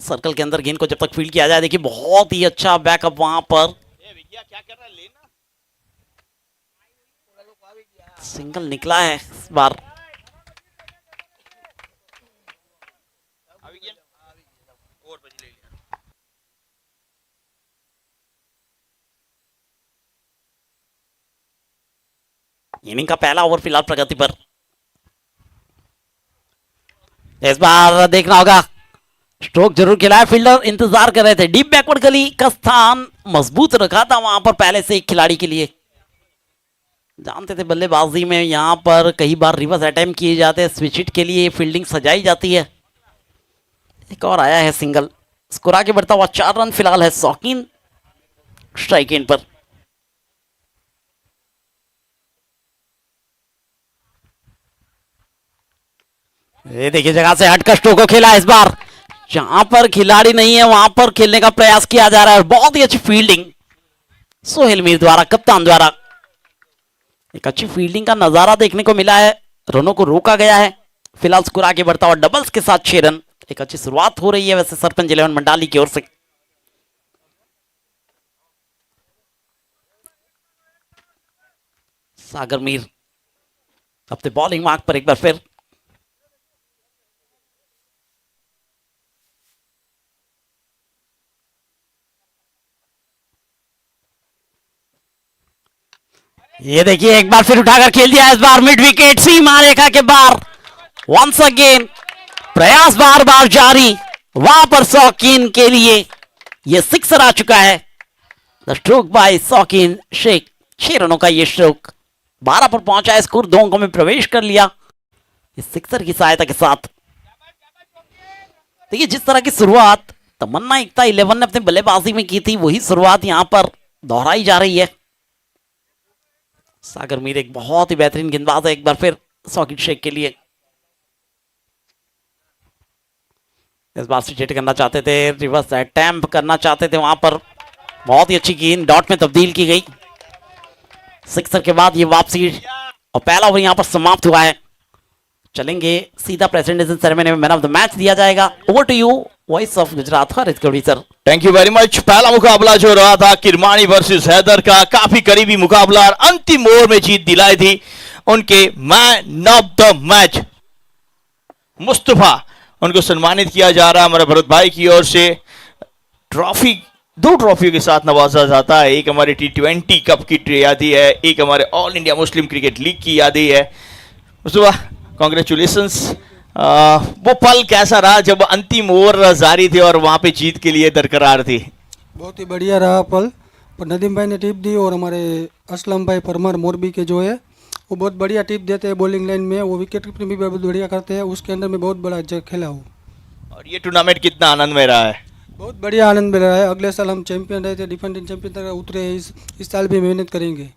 सर्कल के अंदर। गेंद को जब तक फील्ड किया जाए, देखिए बहुत ही अच्छा बैकअप वहां पर। सिंगल निकला है इस बार। इनिंग का पहला ओवर फिलहाल प्रगति पर। इस बार देखना होगा, स्ट्रोक जरूर खेला है, फील्डर इंतजार कर रहे थे। डीप बैकवर्ड गली का स्थान मजबूत रखा था वहां पर पहले से एक खिलाड़ी के लिए। जानते थे बल्लेबाजी में यहां पर कई बार रिवर्स अटेम्प्ट किए जाते हैं, स्विच हिट के लिए फील्डिंग सजाई जाती है। एक और आया है सिंगल, स्कोर आगे बढ़ता हुआ 4 रन फिलहाल है शौकीन स्ट्राइक एंड पर। ये देखिए जगह से हटकर स्ट्रोक को खेला इस बार। जहां पर खिलाड़ी नहीं है वहां पर खेलने का प्रयास किया जा रहा है। बहुत ही अच्छी फील्डिंग सोहेल मीर द्वारा, कप्तान द्वारा। एक अच्छी फील्डिंग का नजारा देखने को मिला है, रनों को रोका गया है। फिलहाल स्कोर आगे बढ़ता हुआ डबल्स के साथ 6 रन। एक अच्छी शुरुआत हो रही है वैसे सरपंच 11 मंडाली की ओर से। सागर मीर अपने बॉलिंग मार्क पर एक बार फिर। ये देखिए एक बार फिर उठाकर खेल दिया इस बार मिड विकेट सीमा रेखा के बाहर। वंस अगेन प्रयास बार बार जारी वहां पर शौकीन के लिए। ये सिक्सर आ चुका है। द स्ट्रोक बाय शौकीन शेख, 6 रनों का ये स्ट्रोक। 12 पर पहुंचा है स्कोर, 2 अंकों में प्रवेश कर लिया इस सिक्सर की सहायता के साथ। देखिए जिस तरह की शुरुआत तमन्ना इकता 11 ने अपने बल्लेबाजी में की थी, वही शुरुआत यहां पर दोहराई जा रही है। सागर मीर एक बहुत ही बेहतरीन गेंदबाज है एक बार फिर शौकीन शेख के लिए। इस बार स्विच हिट करना चाहते थे, रिवर्स अटेम्प्ट करना चाहते थे, वहां पर बहुत ही अच्छी गेंद डॉट में तब्दील की गई। सिक्सर के बाद ये वापसी और पहला ओवर यहां पर समाप्त हुआ है। चलेंगे सीधा प्रेजेंटेशन सेरेमनी में मैन ऑफ द मैच दिया जाएगा। Over to you voice of Gujarat Harish Gadhvi sir. Thank you very much. पहला मुकाबला जो रहा था किरमानी वर्सेस हैदर का, काफी करीबी मुकाबला और अंतिम ओवर में जीत दिलाई थी उनके man of the match Mustafa. उनको सम्मानित किया जा रहा है हमारे भरत भाई की ओर से। ट्रॉफी 2 ट्रॉफियों के साथ नवाजा जाता है। एक हमारे T20 कप की यादी है, एक हमारे ऑल इंडिया मुस्लिम क्रिकेट लीग की यादी है। मुस्तफा कॉन्ग्रेचुलेशंस। वो पल कैसा रहा जब अंतिम ओवर जारी थे और वहां पे जीत के लिए दरकरार थी? बहुत ही बढ़िया रहा पल। पर नदीम भाई ने टिप दी और हमारे असलम भाई परमार मोरबी के जो है वो बहुत बढ़िया टिप देते हैं बॉलिंग लाइन में। वो विकेट कीपिंग भी बहुत बढ़िया करते हैं, उसके अंदर में बहुत बड़ा खेला हूँ। और ये टूर्नामेंट कितना आनंद में रहा है? बहुत बढ़िया आनंद मिल रहा है। अगले साल हम चैंपियन रहे थे, डिफेंडिंग चैंपियन तक उतरे हैं। इस साल भी मेहनत करेंगे।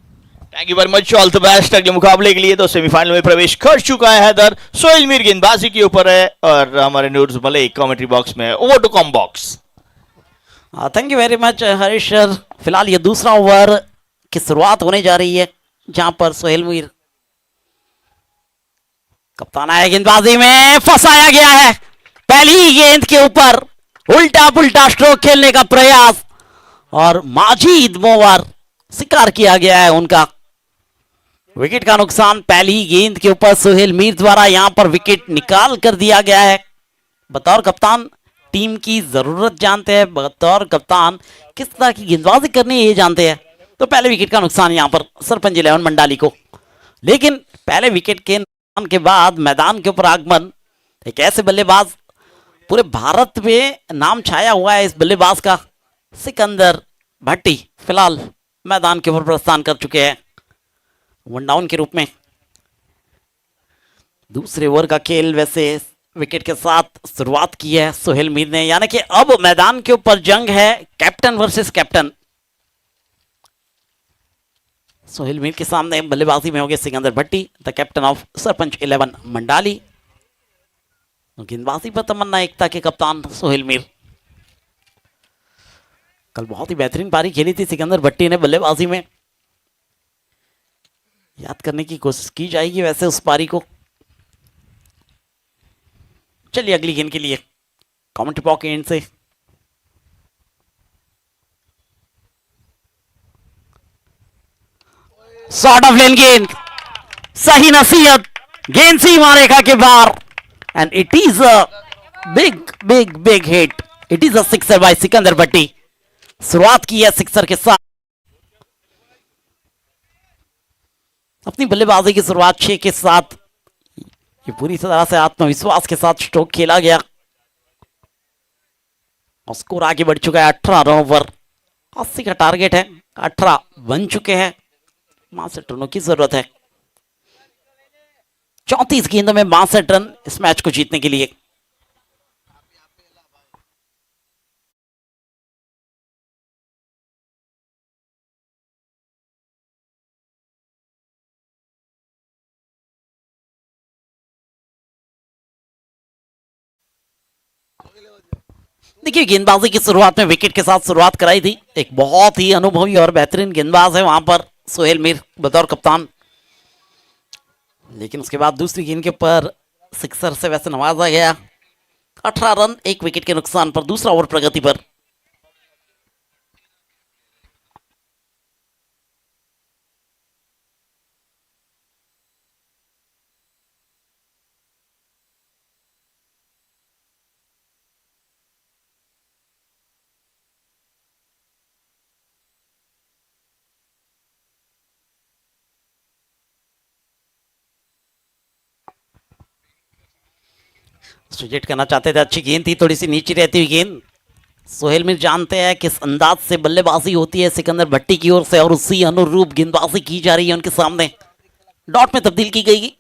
Thank you very much, all the best. अगले मुकाबले के लिए तो सेमीफाइनल में प्रवेश कर चुका है हैदर। सोहेल मीर गेंदबाजी के ऊपर है और हमारे नूर मलिक कमेंट्री बॉक्स में। Over to com box. Thank you very much Harish sir. फिलहाल ये दूसरा ओवर की शुरुआत होने जा रही है जहां पर सोहेल मीर कप्तान आया, गेंदबाजी में फंसाया गया है। पहली गेंद के ऊपर उल्टा पुल्टा स्ट्रोक खेलने का प्रयास और माजिद मोवर शिकार किया गया है उनका। विकेट का नुकसान पहली गेंद के ऊपर सोहेल मीर द्वारा यहां पर विकेट निकाल कर दिया गया है। बतौर कप्तान टीम की जरूरत जानते हैं, बतौर कप्तान किस तरह की गेंदबाजी करनी है ये जानते हैं। तो पहले विकेट का नुकसान यहां पर सरपंच 11 मंडाली को। लेकिन पहले विकेट के नुकसान के बाद मैदान के ऊपर आगमन एक ऐसे बल्लेबाज, पूरे भारत में नाम छाया हुआ है इस बल्लेबाज का, सिकंदर भट्टी फिलहाल मैदान के ऊपर प्रस्थान कर चुके हैं वन डाउन के रूप में। दूसरे ओवर का खेल वैसे विकेट के साथ शुरुआत की है सोहेल मीर ने, यानी कि अब मैदान के ऊपर जंग है captain versus captain. Sohail Mir के सामने बल्लेबाजी में होंगे Sikandar Bhatti, the captain of Sarpanch 11 Mandali. गेंदबाजी पर तमन्ना एकता के कप्तान सोहेल मीर। कल बहुत ही बेहतरीन पारी खेली थी सिकंदर भट्टी ने बल्लेबाजी में, याद करने की कोशिश की जाएगी वैसे उस पारी को। चलिए अगली गेंद के लिए कमेंट्री बॉक्स के एंड से शॉर्ट ऑफ लेन गेंद, सही नसीहत, गेंद सीमा रेखा के बाहर and it is a big big big hit. It is a sixer by Sikandar Bhatti. शुरुआत की है सिक्सर के साथ, अपनी बल्लेबाजी की शुरुआत 6 के साथ। ये पूरी तरह से आत्मविश्वास के साथ स्ट्रोक खेला गया और स्कोर आगे बढ़ चुका है 18 रनों पर। 80 का टारगेट है, 18 बन चुके हैं, 62 रनों की जरूरत है। 34 गेंदों में 62 रन इस मैच को जीतने के लिए। देखिए गेंदबाजी की शुरुआत में विकेट के साथ शुरुआत कराई थी, एक बहुत ही अनुभवी और बेहतरीन गेंदबाज है वहां पर सोहेल मीर बतौर कप्तान। लेकिन उसके बाद दूसरी गेंद के ऊपर सिक्सर से वैसे नवाजा गया। 18 रन 1 विकेट के नुकसान पर दूसरा ओवर प्रगति पर। स्ट्रेट करना चाहते थे, अच्छी गेंद थी, थोड़ी सी नीचे रहती हुई गेंद। सोहेल मीर जानते हैं किस अंदाज से बल्लेबाजी होती है सिकंदर भट्टी की ओर से और उसी अनुरूप गेंदबाजी की जा रही है उनके सामने। डॉट में तब्दील की गई,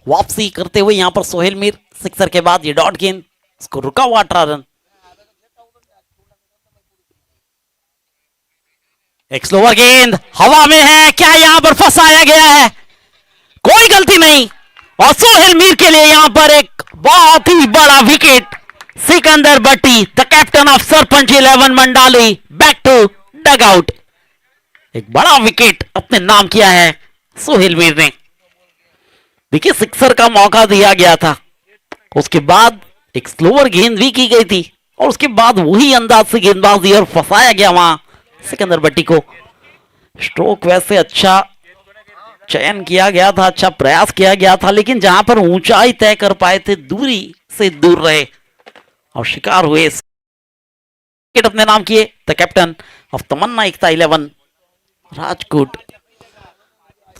वापसी करते हुए यहां पर सोहेल मीर। सिक्सर के बाद ये डॉट गेंद, इसको रुका हुआ 18 रन। एक स्लोवर गेंद हवा में है, क्या यहां पर फंसाया गया है? कोई गलती नहीं और सोहेल मीर के लिए यहां पर एक बहुत ही बड़ा wicket. Sikandar Bhatti the captain of Sarpanch 11 Mandali back to dugout. एक बड़ा विकेट अपने नाम किया है सोहेल मीर ने। देखिए सिक्सर का मौका दिया गया था, उसके बाद एक स्लोअर गेंद भी की गई थी और उसके बाद वही अंदाज से गेंदबाजी और फंसाया गया वहां सिकंदर भट्टी को। स्ट्रोक वैसे अच्छा चयन किया गया था, अच्छा प्रयास किया गया था, लेकिन जहां पर ऊंचाई तय कर पाए थे दूरी से दूर रहे और शिकार हुए। विकेट अपने नाम किए द कैप्टन ऑफ तमन्ना एकता 11 राजकोट।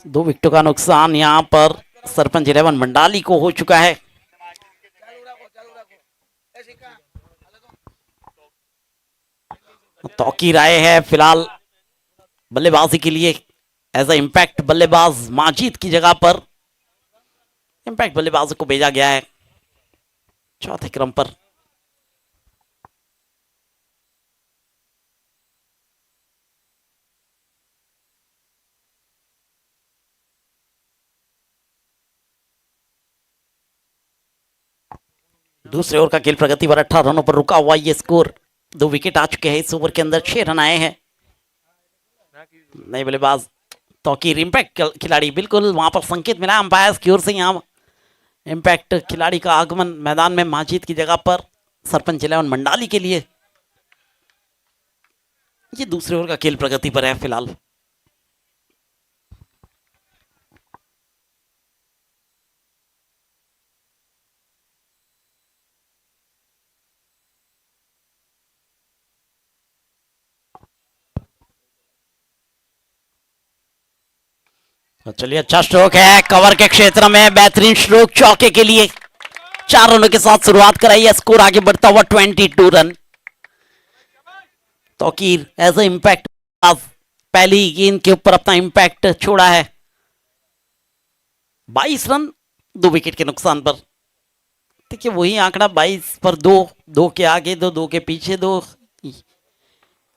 2 विकेटों का नुकसान यहां पर सरपंच 11 मंडाली को हो चुका है। तौकीर राय है फिलहाल बल्लेबाजी के लिए एज अ इंपैक्ट बल्लेबाज माजिद की जगह पर इंपैक्ट बल्लेबाज को भेजा गया है चौथे क्रम पर। दूसरे ओवर का खेल प्रगति पर 18 रनों पर रुका हुआ ये स्कोर। 2 विकेट आ चुके हैं इस ओवर के अंदर, 6 रन आए हैं। नए बल्लेबाज तौकीर इंपैक्ट खिलाड़ी, बिल्कुल वहां पर संकेत मिला अंपायर की ओर से। यहां इंपैक्ट खिलाड़ी का आगमन मैदान में माजिद की जगह पर सरपंच 11 मंडाली के लिए। ये दूसरे ओवर का खेल प्रगति पर है फिलहाल। तो चलिए अच्छा स्ट्रोक है कवर के क्षेत्र में, बेहतरीन स्ट्रोक चौके के लिए। 4 रनों के साथ शुरुआत कराई है, स्कोर आगे बढ़ता हुआ 22 run. Tauqeer as a impact पहली गेंद के ऊपर अपना इम्पैक्ट छोड़ा है। 22 रन 2 विकेट के नुकसान पर। देखिए वही आंकड़ा 22 पर 2, 2 के आगे 2, 2 के पीछे 2।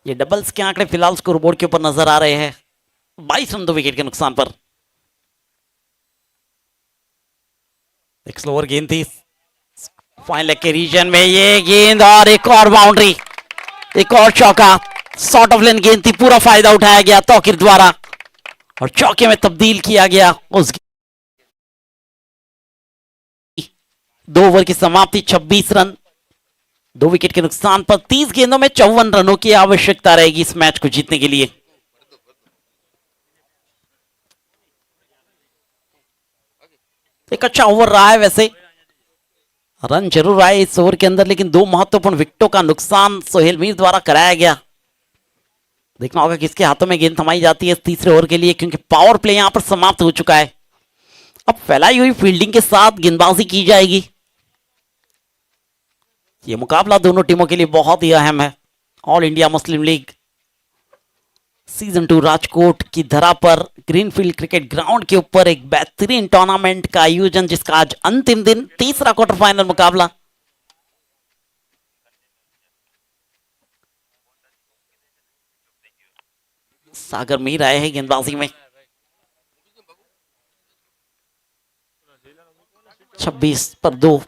ये डबल्स के आंकड़े फिलहाल स्कोरबोर्ड के ऊपर नजर आ रहे हैं। 22 रन 2 विकेट के नुकसान पर। एक स्लोअर गेंद थी फाइन लेग के रीजन में, ये गेंद और एक और बाउंड्री, एक और चौका। शॉर्ट ऑफ लेन गेंद थी, पूरा फायदा उठाया गया तौकीर द्वारा और चौके में तब्दील किया गया। उस 2 ओवर की समाप्ति 26 रन 2 विकेट के नुकसान पर। 30 गेंदों में 54 रनों की आवश्यकता रहेगी इस मैच को जीतने के लिए। एक अच्छा ओवर रहा है वैसे, रन जरूर आए इस ओवर के अंदर, लेकिन 2 महत्वपूर्ण विकेटों का नुकसान सोहेल मीर द्वारा कराया गया। देखना होगा किसके हाथों में गेंद थमाई जाती है इस तीसरे ओवर के लिए, क्योंकि पावर प्ले यहां पर समाप्त हो चुका है। अब फैलाई हुई फील्डिंग के साथ गेंदबाजी की जाएगी। ये मुकाबला दोनों टीमों के लिए बहुत ही अहम है। ऑल इंडिया मुस्लिम लीग सीजन 2 राजकोट की धरा पर ग्रीनफील्ड क्रिकेट ग्राउंड के ऊपर एक बेहतरीन टूर्नामेंट का आयोजन, जिसका आज अंतिम दिन, तीसरा क्वार्टर फाइनल मुकाबला। सागर मीर आए हैं गेंदबाजी में। 26 पर 2,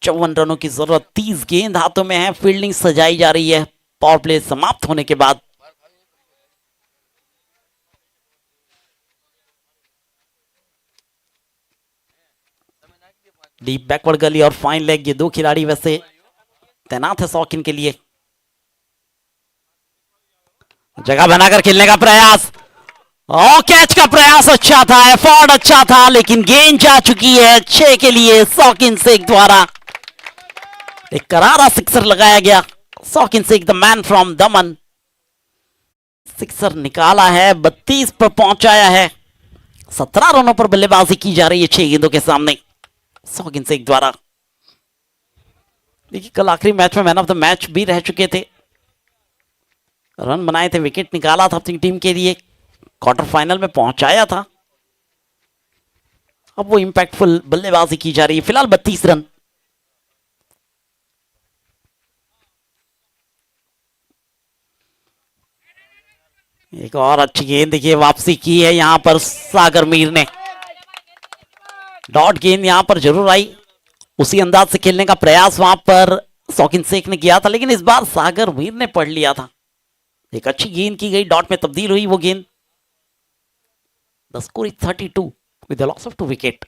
54 रनों की जरूरत। 30 गेंद हाथों में है, फील्डिंग सजाई जा रही है पावर प्ले समाप्त होने के बाद। डीप बैकवर्ड गली और फाइन लेग, ये 2 खिलाड़ी वैसे तैनात है शौकीन के लिए। जगह बनाकर खेलने का प्रयास, और कैच का प्रयास अच्छा था, एफर्ट अच्छा था, लेकिन गेंद जा चुकी है 6 के लिए शौकीन शेख द्वारा। एक करारा सिक्सर लगाया गया। शौकीन Sheikh the man from Daman, sixer निकाला है, 32 पर पहुंचाया है। 17 रनों पर बल्लेबाजी की जा रही है 6 गेंदों के सामने शौकीन शेख द्वारा। देखिए कल आखिरी मैच में मैन ऑफ द मैच भी रह चुके थे, रन बनाए थे, विकेट निकाला था अपनी टीम के लिए, क्वार्टर फाइनल में पहुंचाया था। अब वो इंपैक्टफुल बल्लेबाजी की जा रही है। फिलहाल 32 रन। एक और अच्छी गेंद, देखिए वापसी की है यहां पर सागर मीर ने। डॉट गेंद यहां पर जरूर आई, उसी अंदाज से खेलने का प्रयास वहां पर शौकीन शेख ने किया था, लेकिन इस बार सागर मीर ने पढ़ लिया था। एक अच्छी गेंद की गई, डॉट में तब्दील हुई वो गेंद। The score is 32 with the loss of 2 wicket.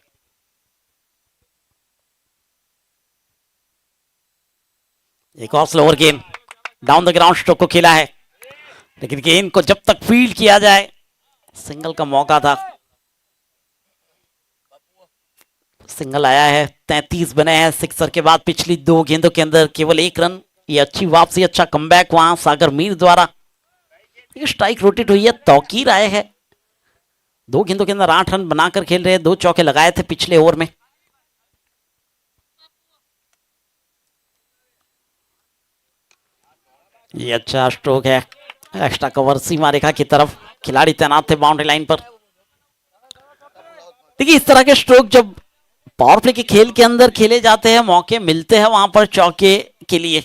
एक और स्लोअर गेंद डाउन द ग्राउंड स्ट्रोक को खेला है, लेकिन गेंद को जब तक फील्ड किया जाए, सिंगल का मौका था, सिंगल आया है। 33 बने हैं सिक्सर के बाद पिछली 2 गेंदों के अंदर केवल 1 रन। ये अच्छी वापसी, अच्छा कमबैक वहां सागर मीर द्वारा। ये स्ट्राइक रोटेट हुई है, तौकीर आए हैं, 2 गेंदों के अंदर 8 रन बनाकर खेल रहे हैं, 2 चौके लगाए थे पिछले ओवर में। ये अच्छा स्ट्रोक है, एक्स्ट्रा कवर सीमा रेखा की तरफ, खिलाड़ी तैनात थे बाउंड्री लाइन पर। देखिए इस तरह के स्ट्रोक जब पावर प्ले के खेल के अंदर खेले जाते हैं, मौके मिलते हैं वहां पर चौके के लिए,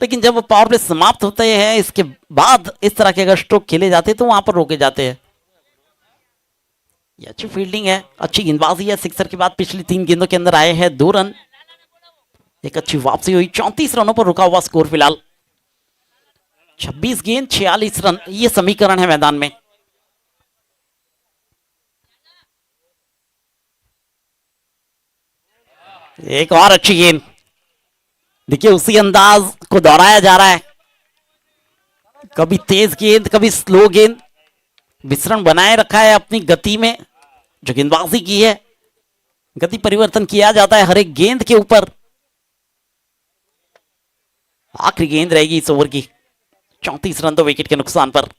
लेकिन जब पावर प्ले समाप्त होते हैं इसके बाद इस तरह के अगर स्ट्रोक खेले जाते हैं तो वहां पर रोके जाते हैं। ये अच्छी फील्डिंग है, अच्छी गेंदबाजी है। सिक्सर के बाद पिछली 3 गेंदों के अंदर आए हैं 2 रन। एक अच्छी वापसी हुई, 34 रनों पर रुका हुआ स्कोर फिलहाल। 26 गेंद 46 रन, ये समीकरण है मैदान में। एक और अच्छी गेंद, देखिए उसी अंदाज को दोहराया जा रहा है, कभी तेज गेंद कभी स्लो गेंद, विचरण बनाए रखा है अपनी गति में। जो गेंदबाजी की है, गति परिवर्तन किया जाता है हर एक गेंद के ऊपर। आखिरी गेंद रहेगी इस ओवर की, 34 रन 2 विकेट के नुकसान पर।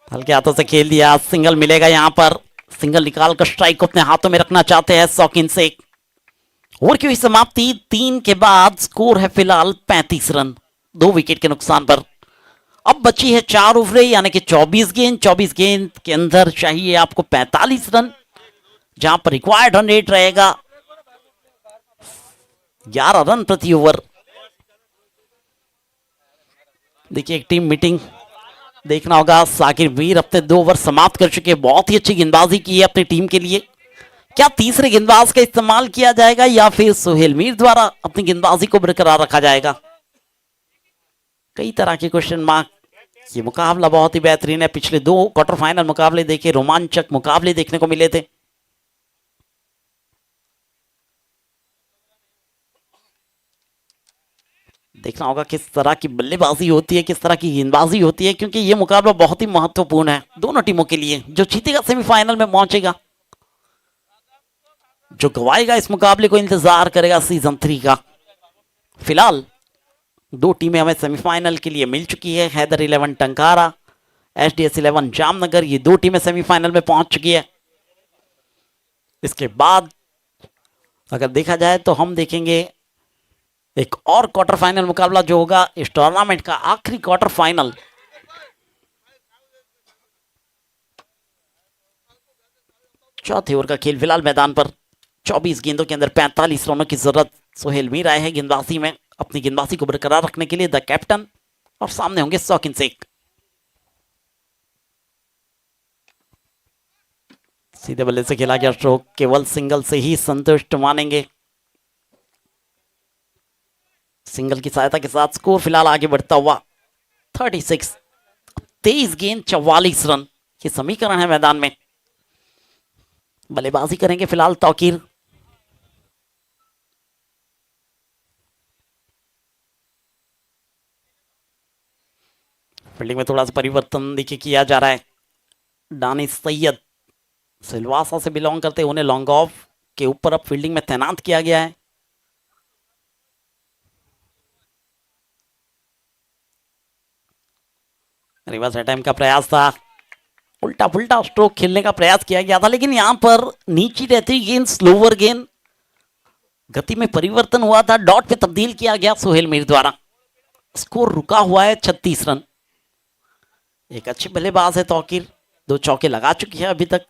हल्के हाथों से खेल दिया, सिंगल मिलेगा यहां पर। सिंगल निकालकर स्ट्राइक को अपने हाथों में रखना चाहते हैं शौकीन शेख, ओवर की हुई समाप्ति 3 के बाद स्कोर है फिलहाल 35 रन, 2 विकेट के नुकसान पर। अब बची है 4 ओवरें यानी कि 24 गेंद। 24 गेंद के अंदर चाहिए आपको 45 रन, जहां पर रिक्वायर्ड रन रेट रहेगा 11 रन प्रति ओवर। देखिए एक टीम मीटिंग देखना होगा। साकिर मीर अपने 2 ओवर समाप्त कर चुके हैं, बहुत ही अच्छी गेंदबाजी की है अपनी टीम के लिए। क्या तीसरे गेंदबाज का इस्तेमाल किया जाएगा या फिर सोहेल मीर द्वारा अपनी गेंदबाजी को बरकरार रखा जाएगा? कई तरह के क्वेश्चन मार्क। ये मुकाबला बहुत ही बेहतरीन है। पिछले 2 क्वार्टर फाइनल मुकाबले देखे, रोमांचक मुकाबले देखने को मिले थे। देखना होगा किस तरह की बल्लेबाजी होती है, किस तरह की गेंदबाजी होती है, क्योंकि ये मुकाबला बहुत ही महत्वपूर्ण है दोनों टीमों के लिए। जो जीतेगा सेमीफाइनल में पहुंचेगा, जो गवाएगा इस मुकाबले को इंतजार करेगा सीजन 3 का। फिलहाल 2 टीमें हमें सेमीफाइनल के लिए मिल चुकी है। हैदर 11 टंकारा, एचडीएस 11 जामनगर, ये 2 टीमें सेमीफाइनल में पहुंच चुकी है। इसके बाद अगर देखा जाए तो हम देखेंगे एक और क्वार्टर फाइनल मुकाबला जो होगा इस टूर्नामेंट का आखिरी क्वार्टर फाइनल। चौथे ओवर का खेल फिलहाल मैदान पर। 24 गेंदों के अंदर 45 रनों की जरूरत। सोहेल मीर आए हैं गेंदबाजी में अपनी गेंदबाजी को बरकरार रखने के लिए, द कैप्टन, और सामने होंगे शौकीन शेख। सीधे बल्ले से खेला गया स्ट्रोक, केवल सिंगल से ही संतुष्ट मानेंगे। सिंगल की सहायता के साथ स्कोर फिलहाल आगे बढ़ता हुआ 36। 23 गेंद 44 रन, ये समीकरण है मैदान में। बल्लेबाजी करेंगे फिलहाल तौकीर। फील्डिंग में थोड़ा सा परिवर्तन देखिए किया जा रहा है। दानिश सैयद सिलवासा से बिलोंग करते हैं, उन्हें लॉन्ग ऑफ के ऊपर अब फील्डिंग में तैनात किया गया है। रिवर्स अटैम्प्ट का प्रयास था, उल्टा पुल्टा स्ट्रोक खेलने का प्रयास किया गया था, लेकिन यहां पर नीचे रहती गेंद, स्लोवर गेंद, गति में परिवर्तन हुआ था, डॉट पे तब्दील किया गया सोहेल मीर द्वारा। स्कोर रुका हुआ है 36 रन। एक अच्छी बल्लेबाज है तौकीर, 2 चौके लगा चुकी है अभी तक।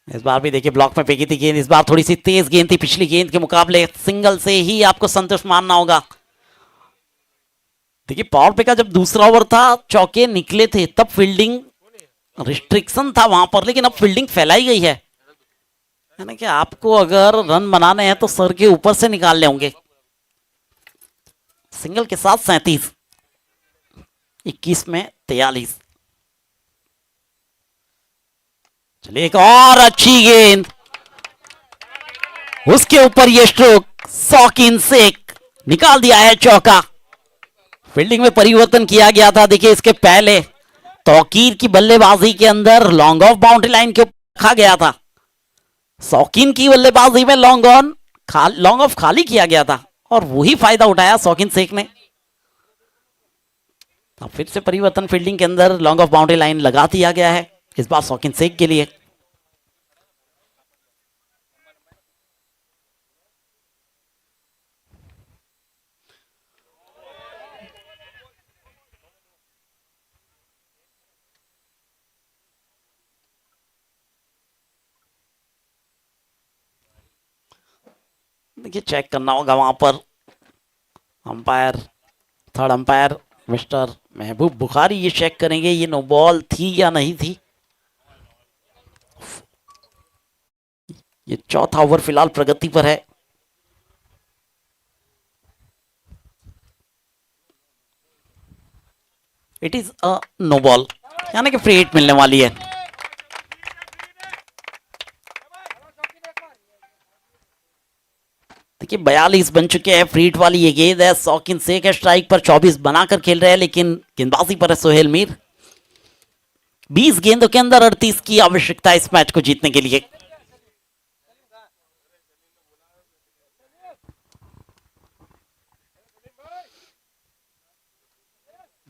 इस बार भी देखिए ब्लॉक में फेंकी थी गेंद, इस बार थोड़ी सी तेज गेंद थी पिछली गेंद के मुकाबले। सिंगल से ही आपको संतुष्ट मानना होगा। देखिए पावर प्ले का जब दूसरा ओवर था, चौके निकले थे, तब फील्डिंग रिस्ट्रिक्शन था वहां पर, लेकिन अब फील्डिंग फैलाई गई है। यानी कि आपको अगर रन बनाने हैं तो सर के ऊपर से निकालने होंगे। सिंगल के साथ 37, 21 में 43। चलिए एक और अच्छी गेंद, उसके ऊपर ये स्ट्रोक, शौकीन शेख निकाल दिया है चौका। फील्डिंग में परिवर्तन किया गया था। देखिए इसके पहले तौकीर की बल्लेबाजी के अंदर लॉन्ग ऑफ बाउंड्री लाइन के ऊपर रखा गया था, शौकीन की बल्लेबाजी में लॉन्ग ऑफ खाली किया गया था, और वही फायदा उठाया शौकीन शेख ने। अब फिर से परिवर्तन, फील्डिंग के अंदर लॉन्ग ऑफ बाउंड्री लाइन लगा दिया गया है, इस बार शौकीन शेख के लिए। देखिए चेक करना होगा वहां पर अंपायर, थर्ड अंपायर मिस्टर महबूब बुखारी ये चेक करेंगे ये नो बॉल थी या नहीं थी। ये चौथा ओवर फिलहाल प्रगति पर है। It is a no ball, यानी कि फ्री हिट मिलने वाली है। देखिए 42 बन चुके हैं, फ्री हिट वाली ये गेंद है। शौकीन शेख है स्ट्राइक पर, 24 बनाकर खेल रहे हैं, लेकिन गेंदबाजी पर है सोहेल मीर। 20 गेंदों के अंदर 38 की आवश्यकता है इस मैच को जीतने के लिए।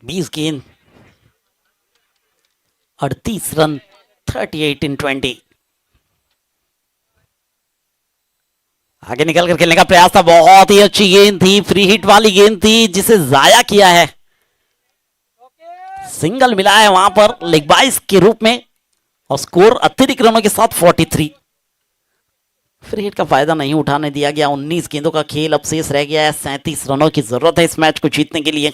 बीस गेंद 38 रन, 38 इन 20। आगे निकल कर खेलने का प्रयास था, बहुत ही अच्छी गेंद थी, फ्री हिट वाली गेंद थी जिसे जाया किया है। सिंगल मिला है वहां पर लेग बाइस के रूप में और स्कोर अत्यधिक रनों के साथ 43। फ्री हिट का फायदा नहीं उठाने दिया गया। 19 गेंदों का खेल अब शेष रह गया है। 37 रनों की जरूरत है इस मैच को जीतने के लिए।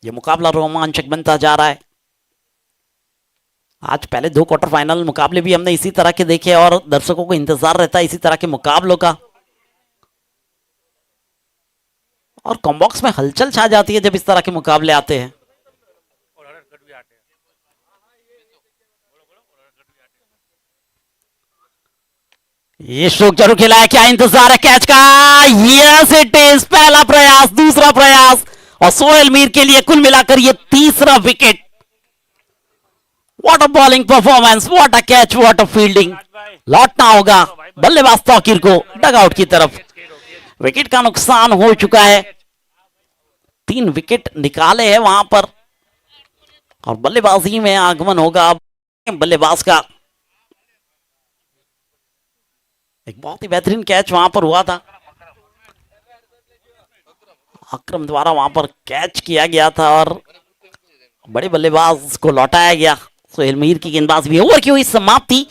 यह मुकाबला रोमांचक बनता जा रहा है। आज पहले 2 क्वार्टर फाइनल मुकाबले भी हमने इसी तरह के देखे और दर्शकों को इंतजार रहता है इसी तरह के मुकाबलों का। और कॉम्बॉक्स में हलचल छा जाती है जब इस तरह के मुकाबले आते हैं। ये स्ट्रोक जरूर खेला है, क्या इंतजार है कैच का? Yes it is. पहला प्रयास, दूसरा प्रयास और सोहेल मीर के लिए कुल मिलाकर ये तीसरा wicket. What a bowling performance, what a catch, what a fielding. लौटना होगा बल्लेबाज तौकीर को डगआउट की तरफ। विकेट का नुकसान हो चुका है। 3 विकेट निकाले हैं वहां पर और बल्लेबाजी में आगमन होगा बल्लेबाज का। एक बहुत ही बेहतरीन कैच वहां पर हुआ था, अकरम द्वारा वहां पर कैच किया गया था और बड़े बल्लेबाज को लौटाया गया। सोहेल मीर की गेंदबाज भी। ओवर की हुई समाप्ति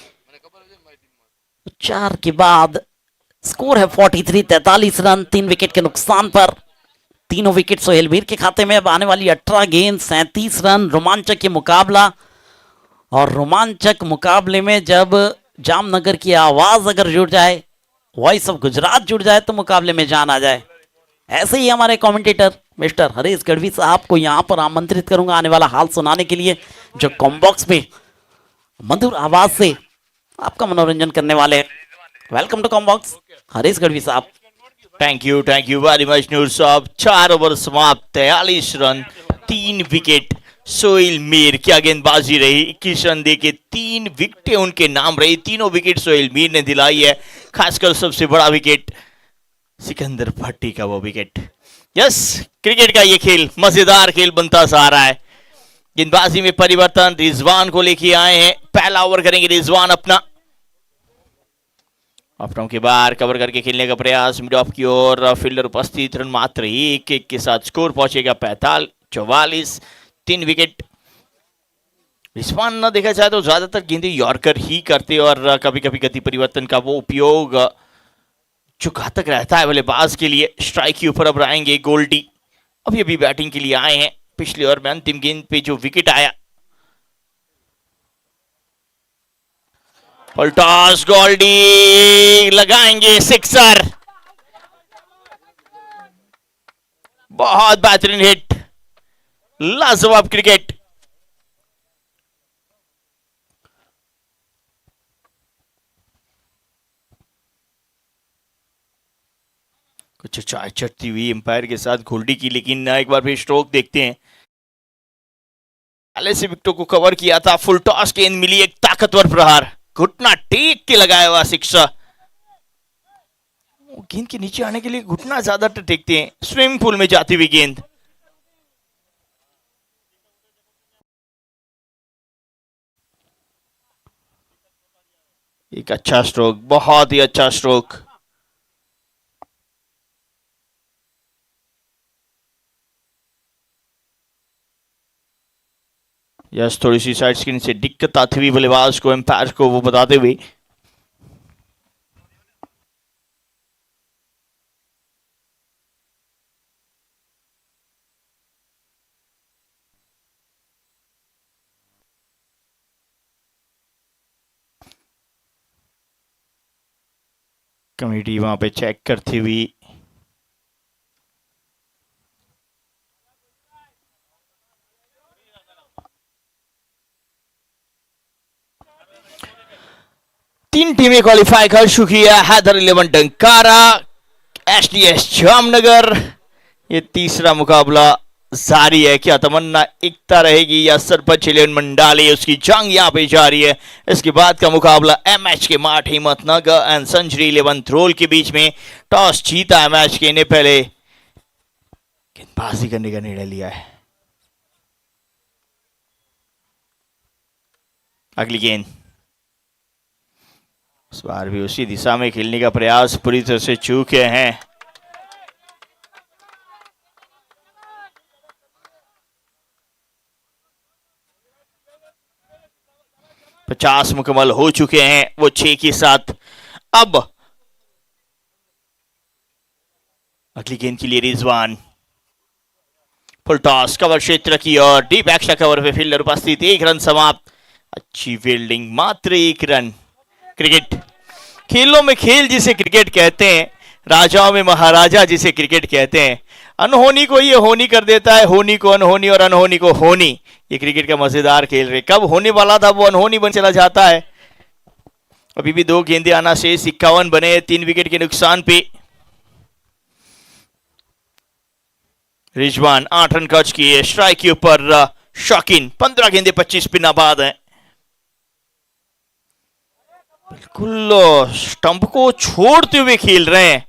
4 के बाद स्कोर है 43, 43 रन 3 विकेट के नुकसान पर। तीनों विकेट सोहेल मीर के खाते में। अब आने वाली 18 गेंद 37 रन। रोमांचक ये मुकाबला और रोमांचक मुकाबले में जब जामनगर की आवाज अगर जुड़ जाए, वॉइस ऑफ गुजरात जुड़ जाए तो मुकाबले में जान आ जाए। ऐसे ही हमारे कमेंटेटर मिस्टर हरीश गढ़वी साहब को यहां पर आमंत्रित करूंगा आने वाला हाल सुनाने के लिए, जो कॉम्बॉक्स में मधुर आवाज से आपका मनोरंजन करने वाले हैं। Welcome to com box Harish Gadhvi साहब। Thank you very much Noor साहब। 4 ओवर समाप्त, 43 रन 3 विकेट। सोहेल मीर क्या गेंदबाजी रही। 21 रन देके 3 विकेटें उनके नाम रही। तीनों विकेट सोहेल मीर ने दिलाई है। खासकर सबसे बड़ा विकेट सिकंदर भट्टी का वो विकेट। यस, क्रिकेट का ये खेल मजेदार खेल बनता सा आ रहा है। गेंदबाजी में परिवर्तन रिजवान को लेके आए हैं। पहला ओवर करेंगे रिजवान अपना। अपनों के बाहर कवर करके खेलने का प्रयास मिड ऑफ की ओर। फील्डर उपस्थित, रन मात्र 1 के साथ स्कोर पहुंचेगा 44, 3 विकेट। रिजवान न देखा जाए तो ज्यादातर गेंदें यॉर्कर ही करते और कभी कभी गति परिवर्तन का वो उपयोग जो घातक रहता है बल्लेबाज के लिए। स्ट्राइक के ऊपर अब आएंगे गोल्डी। अभी अभी बैटिंग के लिए आए हैं। पिछले ओवर में अंतिम गेंद पे जो विकेट आया, टॉस गोल्डी लगाएंगे सिक्सर। बहुत बेहतरीन हिट, लाजवाब क्रिकेट। कुछ चाय चटती हुई एम्पायर के साथ गोल्डी की, लेकिन एक बार फिर स्ट्रोक देखते हैं। पहले से विकेटों को कवर किया था। फुल टॉस गेंद मिली, एक ताकतवर प्रहार, घुटना टेक के लगाया हुआ सिक्सर। गेंद के नीचे आने के लिए घुटना ज्यादा टेकते हैं। स्विमिंग पूल में जाती हुई गेंद। एक अच्छा स्ट्रोक, बहुत ही अच्छा स्ट्रोक। यस, थोड़ी सी साइड स्क्रीन से दिक्कत आती हुई बल्लेबाज को, एम्पायर को वो बताते हुए। कमेटी वहां पे चेक करती हुई। तीन टीमें क्वालिफाई कर चुकी है। हैदर 11 टंकारा, एसडीएस जामनगर। ये तीसरा मुकाबला जारी है। क्या तमन्ना एकता रहेगी या सरपंच इलेवन मंडाली उसकी जंग यहां पे जारी है। इसके बाद का मुकाबला एमएच के माठ हिम्मतनगर एंड संजरी 11 रोल के बीच में। टॉस जीता एमएच के ने पहले गेंदबाजी करने का निर्णय लिया है। अगली गेंद इस बार भी उसी दिशा में खेलने का प्रयास पूरी तरह से चूके हैं। पचास मुकम्मल हो चुके हैं वो 6 के साथ। अब अगली गेंद के लिए रिजवान, फुल टॉस कवर क्षेत्र की और डीप एक्स्ट्रा कवर पे फील्डर उपस्थित, 1 रन समाप्त। अच्छी फील्डिंग, मात्र 1 रन। क्रिकेट खेलों में खेल जिसे क्रिकेट कहते हैं, राजाओं में महाराजा जिसे क्रिकेट कहते हैं। अनहोनी को ये होनी कर देता है, होनी को अनहोनी और अनहोनी को होनी। ये क्रिकेट का मजेदार खेल रहे, कब होने वाला था वो अनहोनी बन चला जाता है। अभी भी 2 गेंदे आना शेष, 51 बने 3 विकेट के नुकसान पे। रिजवान 8 रन खर्च किए, स्ट्राइक के ऊपर शौकीन, 15 गेंदे 25 पिन आबाद हैं। बिल्कुल स्टंप को छोड़ते हुए खेल रहे हैं।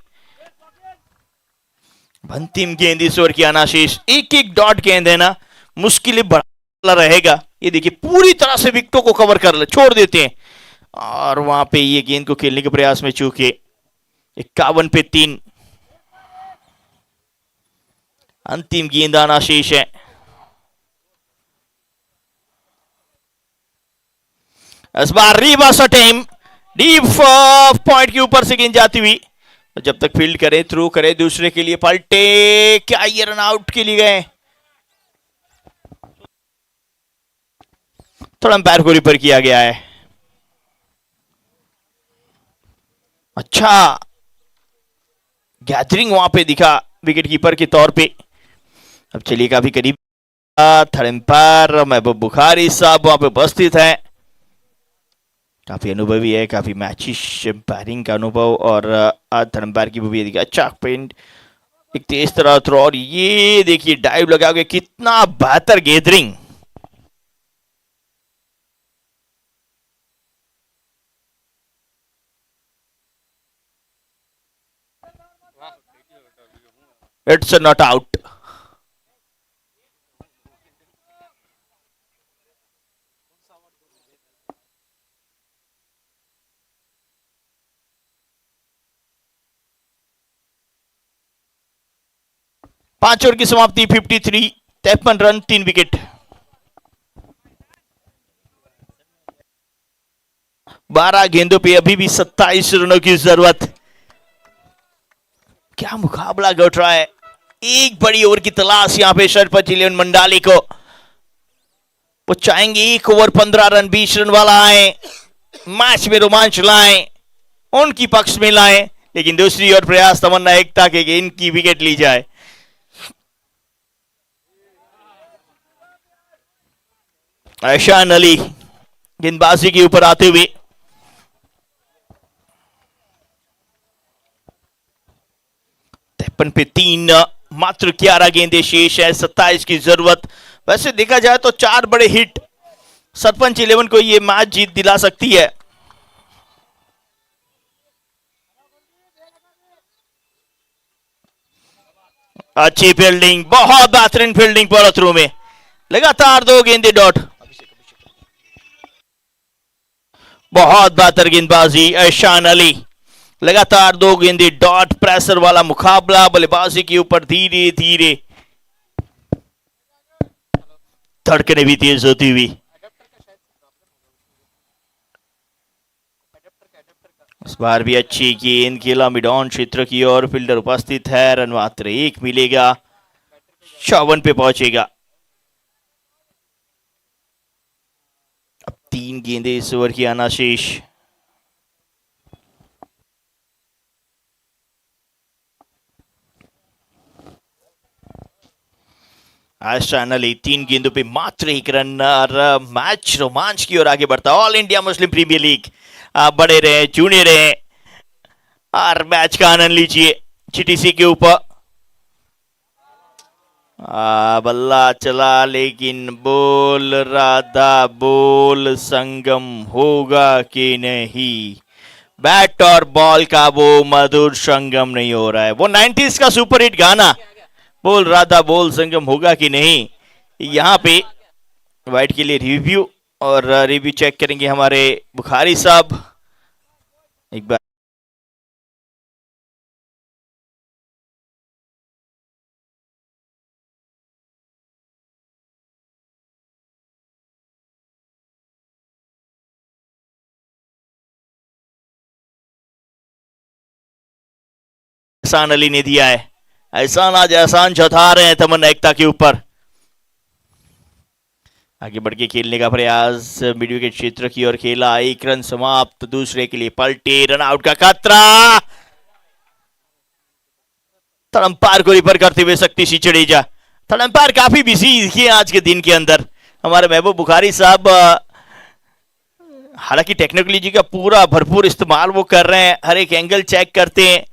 अंतिम गेंद इस ओवर की आना शेष, 1-1 डॉट गेंद है ना, मुश्किल बड़ा रहेगा। ये देखिए पूरी तरह से विकेटों को कवर कर छोड़ देते हैं और वहां पे ये गेंद को खेलने के प्रयास में चूके 51 पे 3। अंतिम गेंद आना शेष है। इस बार रिवर्स अटेम्प्ट, डीप पॉइंट के ऊपर से गेंद जाती हुई, जब तक फील्ड करे, थ्रू करे, दूसरे के लिए पलटे, क्या ये रन आउट के लिए गए? थोड़ा अंपायर को रिपर किया गया है। अच्छा गैदरिंग वहां पे दिखा विकेट कीपर के तौर पे। अब चलिए काफी करीब, थर्ड अंपायर महबूब बुखारी साहब वहां पे उपस्थित है। काफी अनुभवी है, काफी मैचिश अंपायरिंग का अनुभव और आज थर्ड अंपायर की भी दिखा। अच्छा पेंट, एक तेज तरह थ्रो और ये देखिए डाइव लगा के कितना बेहतर गैदरिंग। It's not out. पांच ओवर की समाप्ति, 53, 53 रन 3 विकेट। 12 गेंदों पे अभी भी 27 रनों की जरूरत। क्या मुकाबला घट रहा है। एक बड़ी ओवर की तलाश यहां पे शरपत इलेवन मंडाली को। वो चाहेंगे 1 ओवर 15 रन 20 रन वाला आए, मैच में रोमांच लाएं, उनकी पक्ष में लाएं, लेकिन दूसरी ओर प्रयास तमन्ना एकता के कि इनकी विकेट ली जाए। ऐशान अली गेंदबाजी के ऊपर आते हुए, पे 3, मात्र 11 गेंदे शेष है, 27 की जरूरत। वैसे देखा जाए तो 4 बड़े हिट सरपंच 11 को ये मैच जीत दिला सकती है। अच्छी फील्डिंग, बहुत बेहतरीन फील्डिंग पर थ्रू में, लगातार 2 गेंदे डॉट। बहुत बेहतर गेंदबाजी ऐशान अली, लगातार 2 गेंदे डॉट। प्रेशर वाला मुकाबला, बल्लेबाजी के ऊपर धीरे धीरे धड़कने भी तेज होती हुई। इस बार भी अच्छी गेंद खेला मिड ऑन क्षेत्र की ओर, फील्डर उपस्थित है, रन मात्र 1 मिलेगा, 54 पे पहुंचेगा। अब 3 गेंदे इस ओवर की आना शेष। ऐशान अली 3 गेंदों पे मात्र 1 रन और मैच रोमांच की ओर आगे बढ़ता। All India Muslim premier league, आप बड़े रहे, चुने रहे और मैच का आनंद लीजिए चिटीसी के ऊपर। बल्ला चला लेकिन बोल राधा बोल संगम होगा कि नहीं, बैट और बॉल का वो मधुर संगम नहीं हो रहा है। वो 90s का सुपरहिट गाना बोल राधा बोल संगम होगा कि नहीं। यहां पे वाइट के लिए रिव्यू और रिव्यू चेक करेंगे हमारे बुखारी साहब। एक बार एहसान अली ने दिया है। एहसान आज एहसान जता रहे हैं तमन्ना एकता के ऊपर। आगे बढ़ के खेलने का प्रयास मिड विकेट क्षेत्र की ओर खेला, एक रन समाप्त, दूसरे के लिए पलटे, रन आउट का खतरा, थर्ड अंपायर को रिफर करते हुए शक्ति सिंह जडेजा। थर्ड अंपायर काफी बिजी दिखे आज के दिन के अंदर हमारे महबूब बुखारी साहब। हालांकि टेक्नोलॉजी का पूरा भरपूर इस्तेमाल वो कर रहे हैं, हर एक एंगल चेक करते हैं।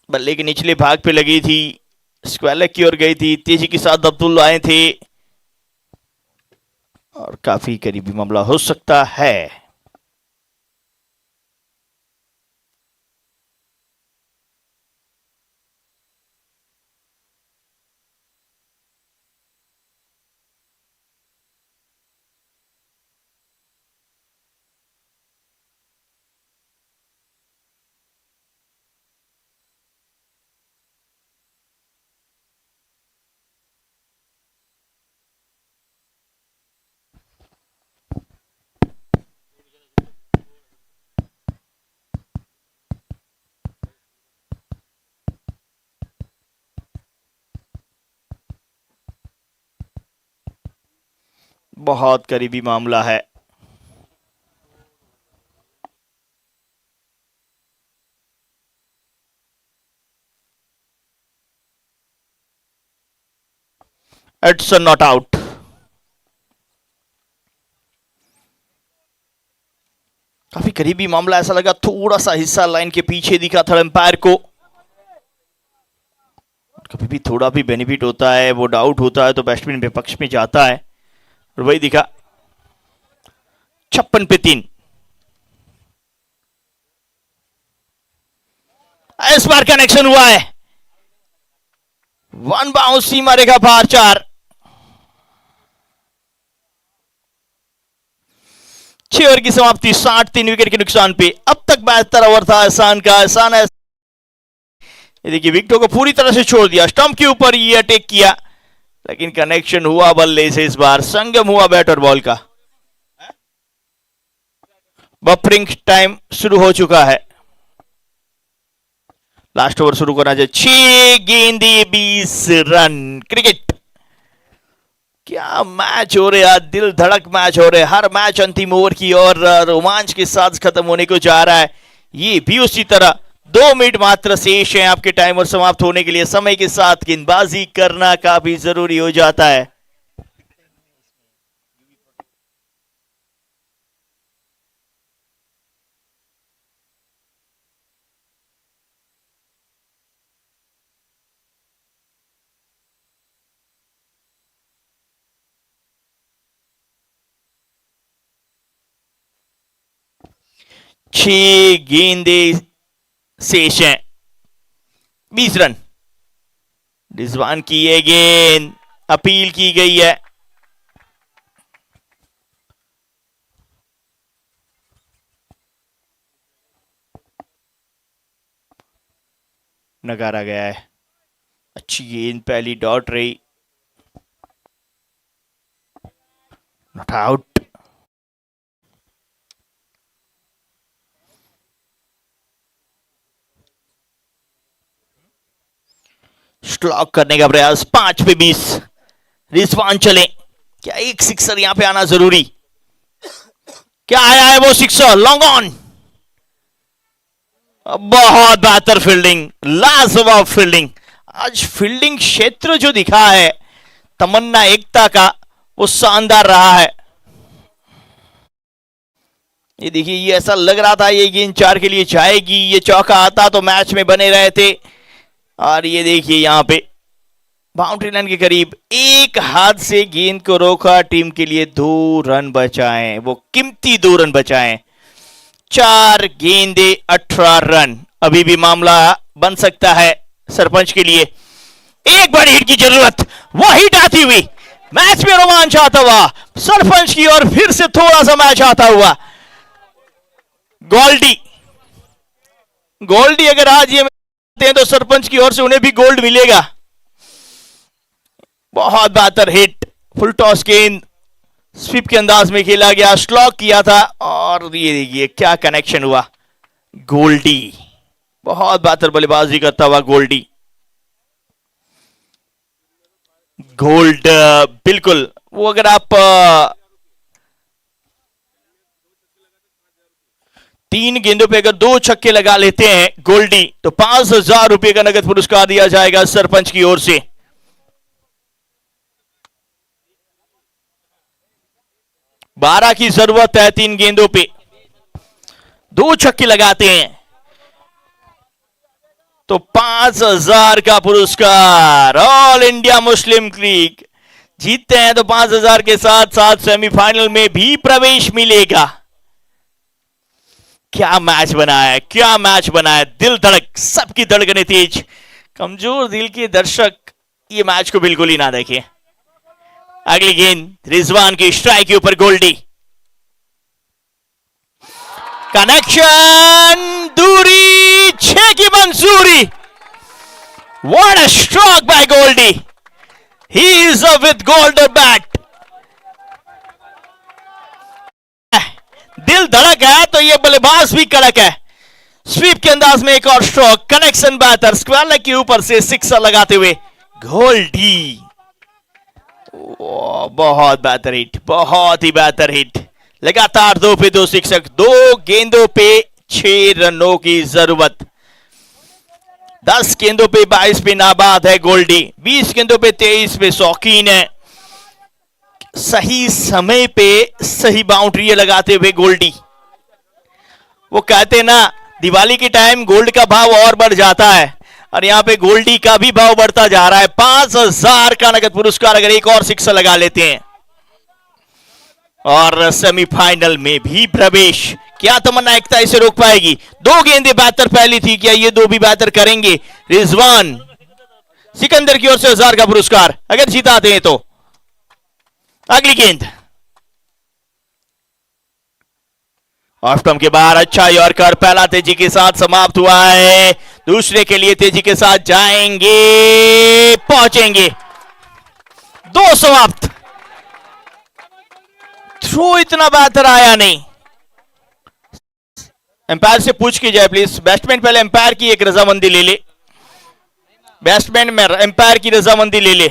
बल्ले के निचले भाग पे लगी थी, स्क्वायर की ओर गई थी, तेजी के साथ अब्दुल आए थे और काफी करीबी मामला हो सकता है। बहुत करीबी मामला है। It's not out. काफी करीबी मामला, ऐसा लगा थोड़ा सा हिस्सा लाइन के पीछे दिखा थर्ड अंपायर को। कभी भी थोड़ा भी बेनिफिट होता है, वो डाउट होता है तो बैट्समैन विपक्ष में जाता है और वही दिखा। 56 पे 3। इस बार कनेक्शन हुआ है, वन बाउंस, सीमा रेखा पार 4। 6 ओवर की समाप्ति, 63 विकेट के नुकसान पे। अब तक 72 ओवर था एहसान का। एहसान है, ये देखिए विकेटों को पूरी तरह से छोड़ दिया, स्टंप के ऊपर ये अटैक किया, लेकिन कनेक्शन हुआ बल्ले से। इस बार संगम हुआ बैट और बॉल का। बफरिंग टाइम शुरू हो चुका है, लास्ट ओवर शुरू करना चाहिए। 6 गेंदे 20 रन। क्रिकेट क्या मैच हो रहा है, दिल धड़क मैच हो रहे हैं। हर मैच अंतिम ओवर की और रोमांच के साथ खत्म होने को जा रहा है। ये भी उसी तरह 2 मिनट मात्र शेष है आपके टाइमर समाप्त होने के लिए। समय के साथ गेंदबाजी करना काफी जरूरी हो जाता है। छह गेंदे शेष हैं, 20 रन। रिजवान की ये गेंद अपील की गई है। नकारा गया है। अच्छी गेंद, पहली डॉट रही, नॉट आउट। स्ट्रोक करने का प्रयास, 5 पे 20। रिजवान चले, क्या एक सिक्सर यहां पे आना जरूरी? क्या आया है वो सिक्सर? लॉन्ग ऑन, बहुत बेहतर फील्डिंग, लाजवाब फील्डिंग। आज फील्डिंग क्षेत्र जो दिखा है तमन्ना एकता का, वो शानदार रहा है। ये देखिए, ये ऐसा लग रहा था ये गेंद 4 के लिए जाएगी, ये चौका आता तो मैच में बने रहे थे। और ये देखिए यहां पे बाउंड्री लाइन के करीब एक हाथ से गेंद को रोका, टीम के लिए 2 रन बचाएं, वो कीमती 2 रन बचाएं। 4 गेंदे 18 रन। अभी भी मामला बन सकता है सरपंच के लिए। एक बड़ी हिट की जरूरत, वो हिट आती हुई मैच में रोमांच आता हुआ सरपंच की ओर फिर से थोड़ा सा मैच आता हुआ। गोल्डी गोल्डी अगर आज ये हैं तो सरपंच की ओर से उन्हें भी गोल्ड मिलेगा। बहुत बेहतर हिट, फुल टॉस गेंद स्वीप के अंदाज में खेला गया, स्लॉक किया था और ये देखिए क्या कनेक्शन हुआ। गोल्डी बहुत बेहतर बल्लेबाजी करता हुआ गोल्डी। गोल्ड बिल्कुल वो अगर आप 3 गेंदों पे अगर 2 छक्के लगा लेते हैं गोल्डी तो 5,000 रुपए का नगद पुरस्कार दिया जाएगा सरपंच की ओर से। बारह की जरूरत है 3 गेंदों पे, 2 छक्के लगाते हैं तो 5,000 का पुरस्कार। ऑल इंडिया मुस्लिम लीग जीतते हैं तो 5,000 के साथ साथ सेमीफाइनल में भी प्रवेश मिलेगा। क्या मैच बना है, क्या मैच बना है, दिल धड़क, सबकी धड़कनें तेज। कमजोर दिल के दर्शक ये मैच को बिल्कुल ही ना देखें। अगली गेंद रिजवान की स्ट्राइक के ऊपर गोल्डी, कनेक्शन दूरी 6 की मंजूरी। What a stroke by Goldy, he is with golden bat. दिल धड़क है तो ये बल्लेबाज भी कड़क है। स्वीप के अंदाज में एक और स्ट्रोक, कनेक्शन बेहतर, स्क्वायर लेग के ऊपर से सिक्सर लगाते हुए गोल्डी। बहुत बेहतर हिट, बहुत ही बेहतर हिट। लगातार 2 पे 2 सिक्सर, 2 गेंदों पे 6 रनों की जरूरत। 10 गेंदों पे 22 पे नाबाद है गोल्डी, 20 गेंदों पे 23 पे शौकीन है। सही समय पे सही बाउंड्री लगाते हुए गोल्डी। वो कहते ना दिवाली के टाइम गोल्ड का भाव और बढ़ जाता है और यहां पे गोल्डी का भी भाव बढ़ता जा रहा है। 5,000 का नगद पुरस्कार अगर एक और सिक्सर लगा लेते हैं और सेमीफाइनल में भी प्रवेश। क्या तमन्ना एकता इसे रोक पाएगी? 2 गेंदें बेहतर पहली थी, क्या ये 2 भी बेहतर करेंगे? रिजवान सिकंदर की ओर से 1,000 का पुरस्कार अगर जीताते हैं तो। अगली गेंद ऑफ स्टंप के बाहर, अच्छा यॉर्कर, पहला तेजी के साथ समाप्त हुआ है, दूसरे के लिए तेजी के साथ जाएंगे, पहुंचेंगे। 2 समाप्त। थ्रो इतना बेहतर आया नहीं। एम्पायर से पूछ की जाए प्लीज, बैट्समैन पहले एम्पायर की एक रजामंदी ले ले, बैट्समैन में एम्पायर की रजामंदी ले ले।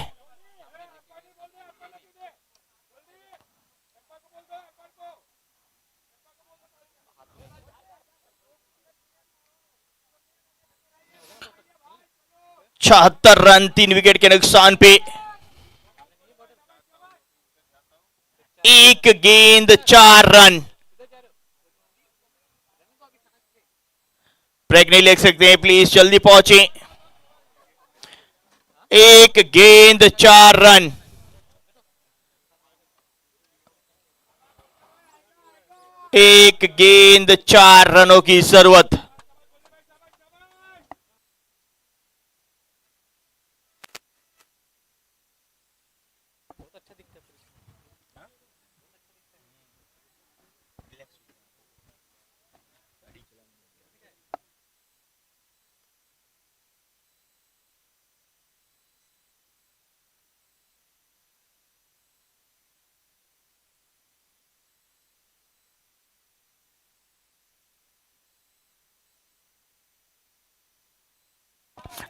छहत्तर रन 3 विकेट के नुकसान पे, 1 गेंद 4 रन। ब्रेक नहीं ले सकते हैं प्लीज, जल्दी पहुंचे। 1 गेंद 4 रन। एक गेंद 4 रनों की जरूरत।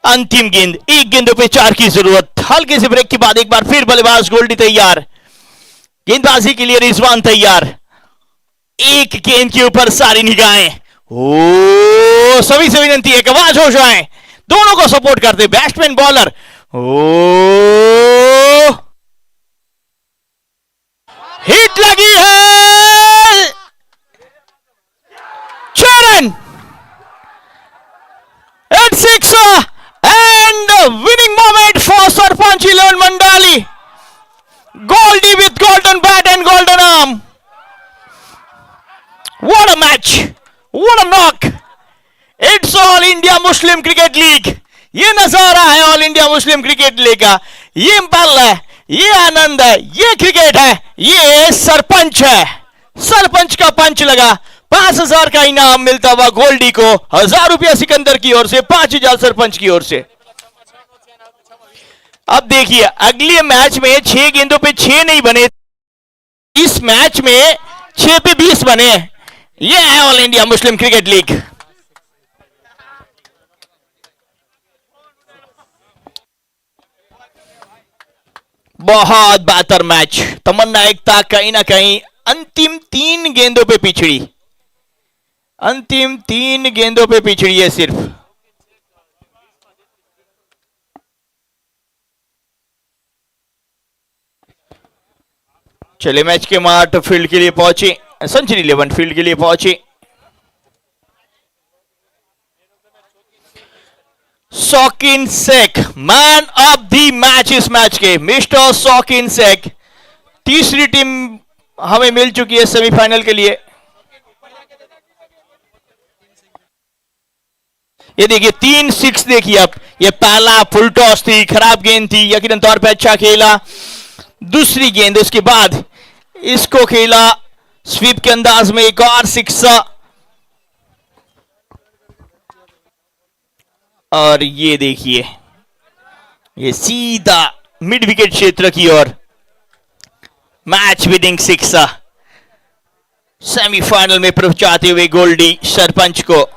अंतिम गेंद, 1 गेंदों पे 4 की जरूरत। हल्के से ब्रेक के बाद एक बार फिर बल्लेबाज गोल्डी तैयार, गेंदबाजी के लिए रिजवान तैयार। 1 गेंद के ऊपर सारी निगाहें। ओ सभी से विनती है कि आवाज हो जाए, दोनों को सपोर्ट करते बैट्समैन बॉलर। ओ हिट लगी है, 6 run. At 6 and winning moment for Sarpanch 11 Mandali. Goldie with golden bat and golden arm. What a match! What a knock! It's All India Muslim Cricket League. ये नजारा है all India मुस्लिम cricket league का। ये पल है, ये आनंद है, ये क्रिकेट है, ये सरपंच है। सरपंच का पंच लगा, 5,000 का इनाम मिलता हुआ गोल्डी को, 1,000 रुपया सिकंदर की ओर से, 5,000 सरपंच की ओर से। अब देखिए अगले मैच में 6 गेंदों पे 6 नहीं बने, इस मैच में 6 पे 20 बने। ये है ऑल इंडिया मुस्लिम क्रिकेट लीग। बहुत बेहतर मैच। तमन्ना एकता कहीं ना कहीं अंतिम 3 गेंदों पे पिछड़ी, अंतिम 3 गेंदों पे पिछड़ी है सिर्फ। चले मैच के मार्ट फील्ड के लिए पहुंचे, सेंचुरी 11 फील्ड के लिए पहुंचे Shaukeen Sheikh, man of the match इस मैच के, मिस्टर शौकीन शेख। तीसरी टीम हमें मिल चुकी है सेमीफाइनल के लिए। ये देखिए 3 6 देखिए। अब ये पहला फुल टॉस थी, खराब गेंद थी, यकीनन तौर पे अच्छा खेला। दूसरी गेंद, उसके बाद इसको खेला स्वीप के अंदाज में, एक और 6। और ये देखिए ये सीधा मिड विकेट क्षेत्र की ओर मैच विनिंग 6 सेमीफाइनल में पहुंचाते हुए गोल्डी सरपंच को।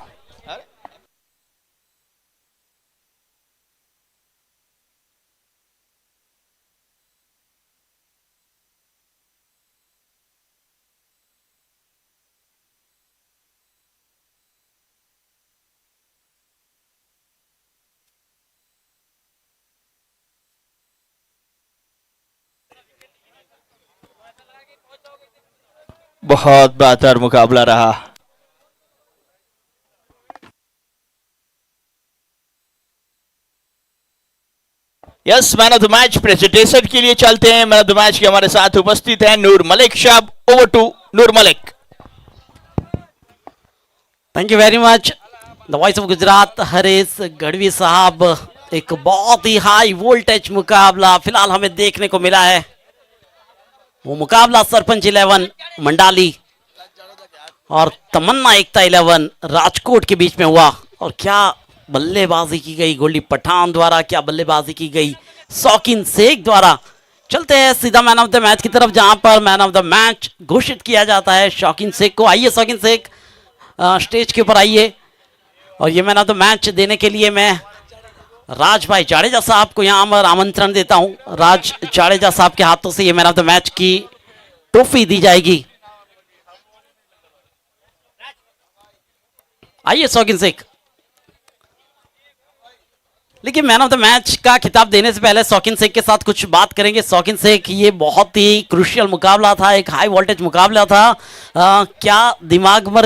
बहुत बेहतर मुकाबला रहा। Yes, man of the match presentation के लिए चलते हैं। मैन ऑफ द मैच के हमारे साथ उपस्थित हैं नूर मलिक साहब। Over to Noor Malik. Thank you very much the voice of Gujarat Harish Gadhvi साहब। एक बहुत ही हाई वोल्टेज मुकाबला फिलहाल हमें देखने को मिला है। वो मुकाबला सरपंच 11 मंडाली और तमन्ना एकता 11 राजकोट के बीच में हुआ। और क्या बल्लेबाजी की गई गोल्डी पठान द्वारा, क्या बल्लेबाजी की गई शौकीन शेख द्वारा। चलते हैं सीधा मैन ऑफ द मैच की तरफ, जहां पर मैन ऑफ द मैच घोषित किया जाता है शौकीन शेख को। आइए शौकीन शेख स्टेज के ऊपर आइए। और ये मैन ऑफ द मैच देने के लिए मैं राज भाई जाडेजा साहब को यहाँ पर आमंत्रण देता हूँ। राज जाडेजा साहब के हाथों से ये मैन ऑफ द मैच की ट्रॉफी दी जाएगी। आइए शौकीन शेख। लेकिन मैन ऑफ द मैच का खिताब देने से पहले शौकीन शेख के साथ कुछ बात करेंगे। शौकीन शेख, ये बहुत ही क्रूशियल मुकाबला था, एक हाई वोल्टेज मुकाबला था। क्या दिमाग में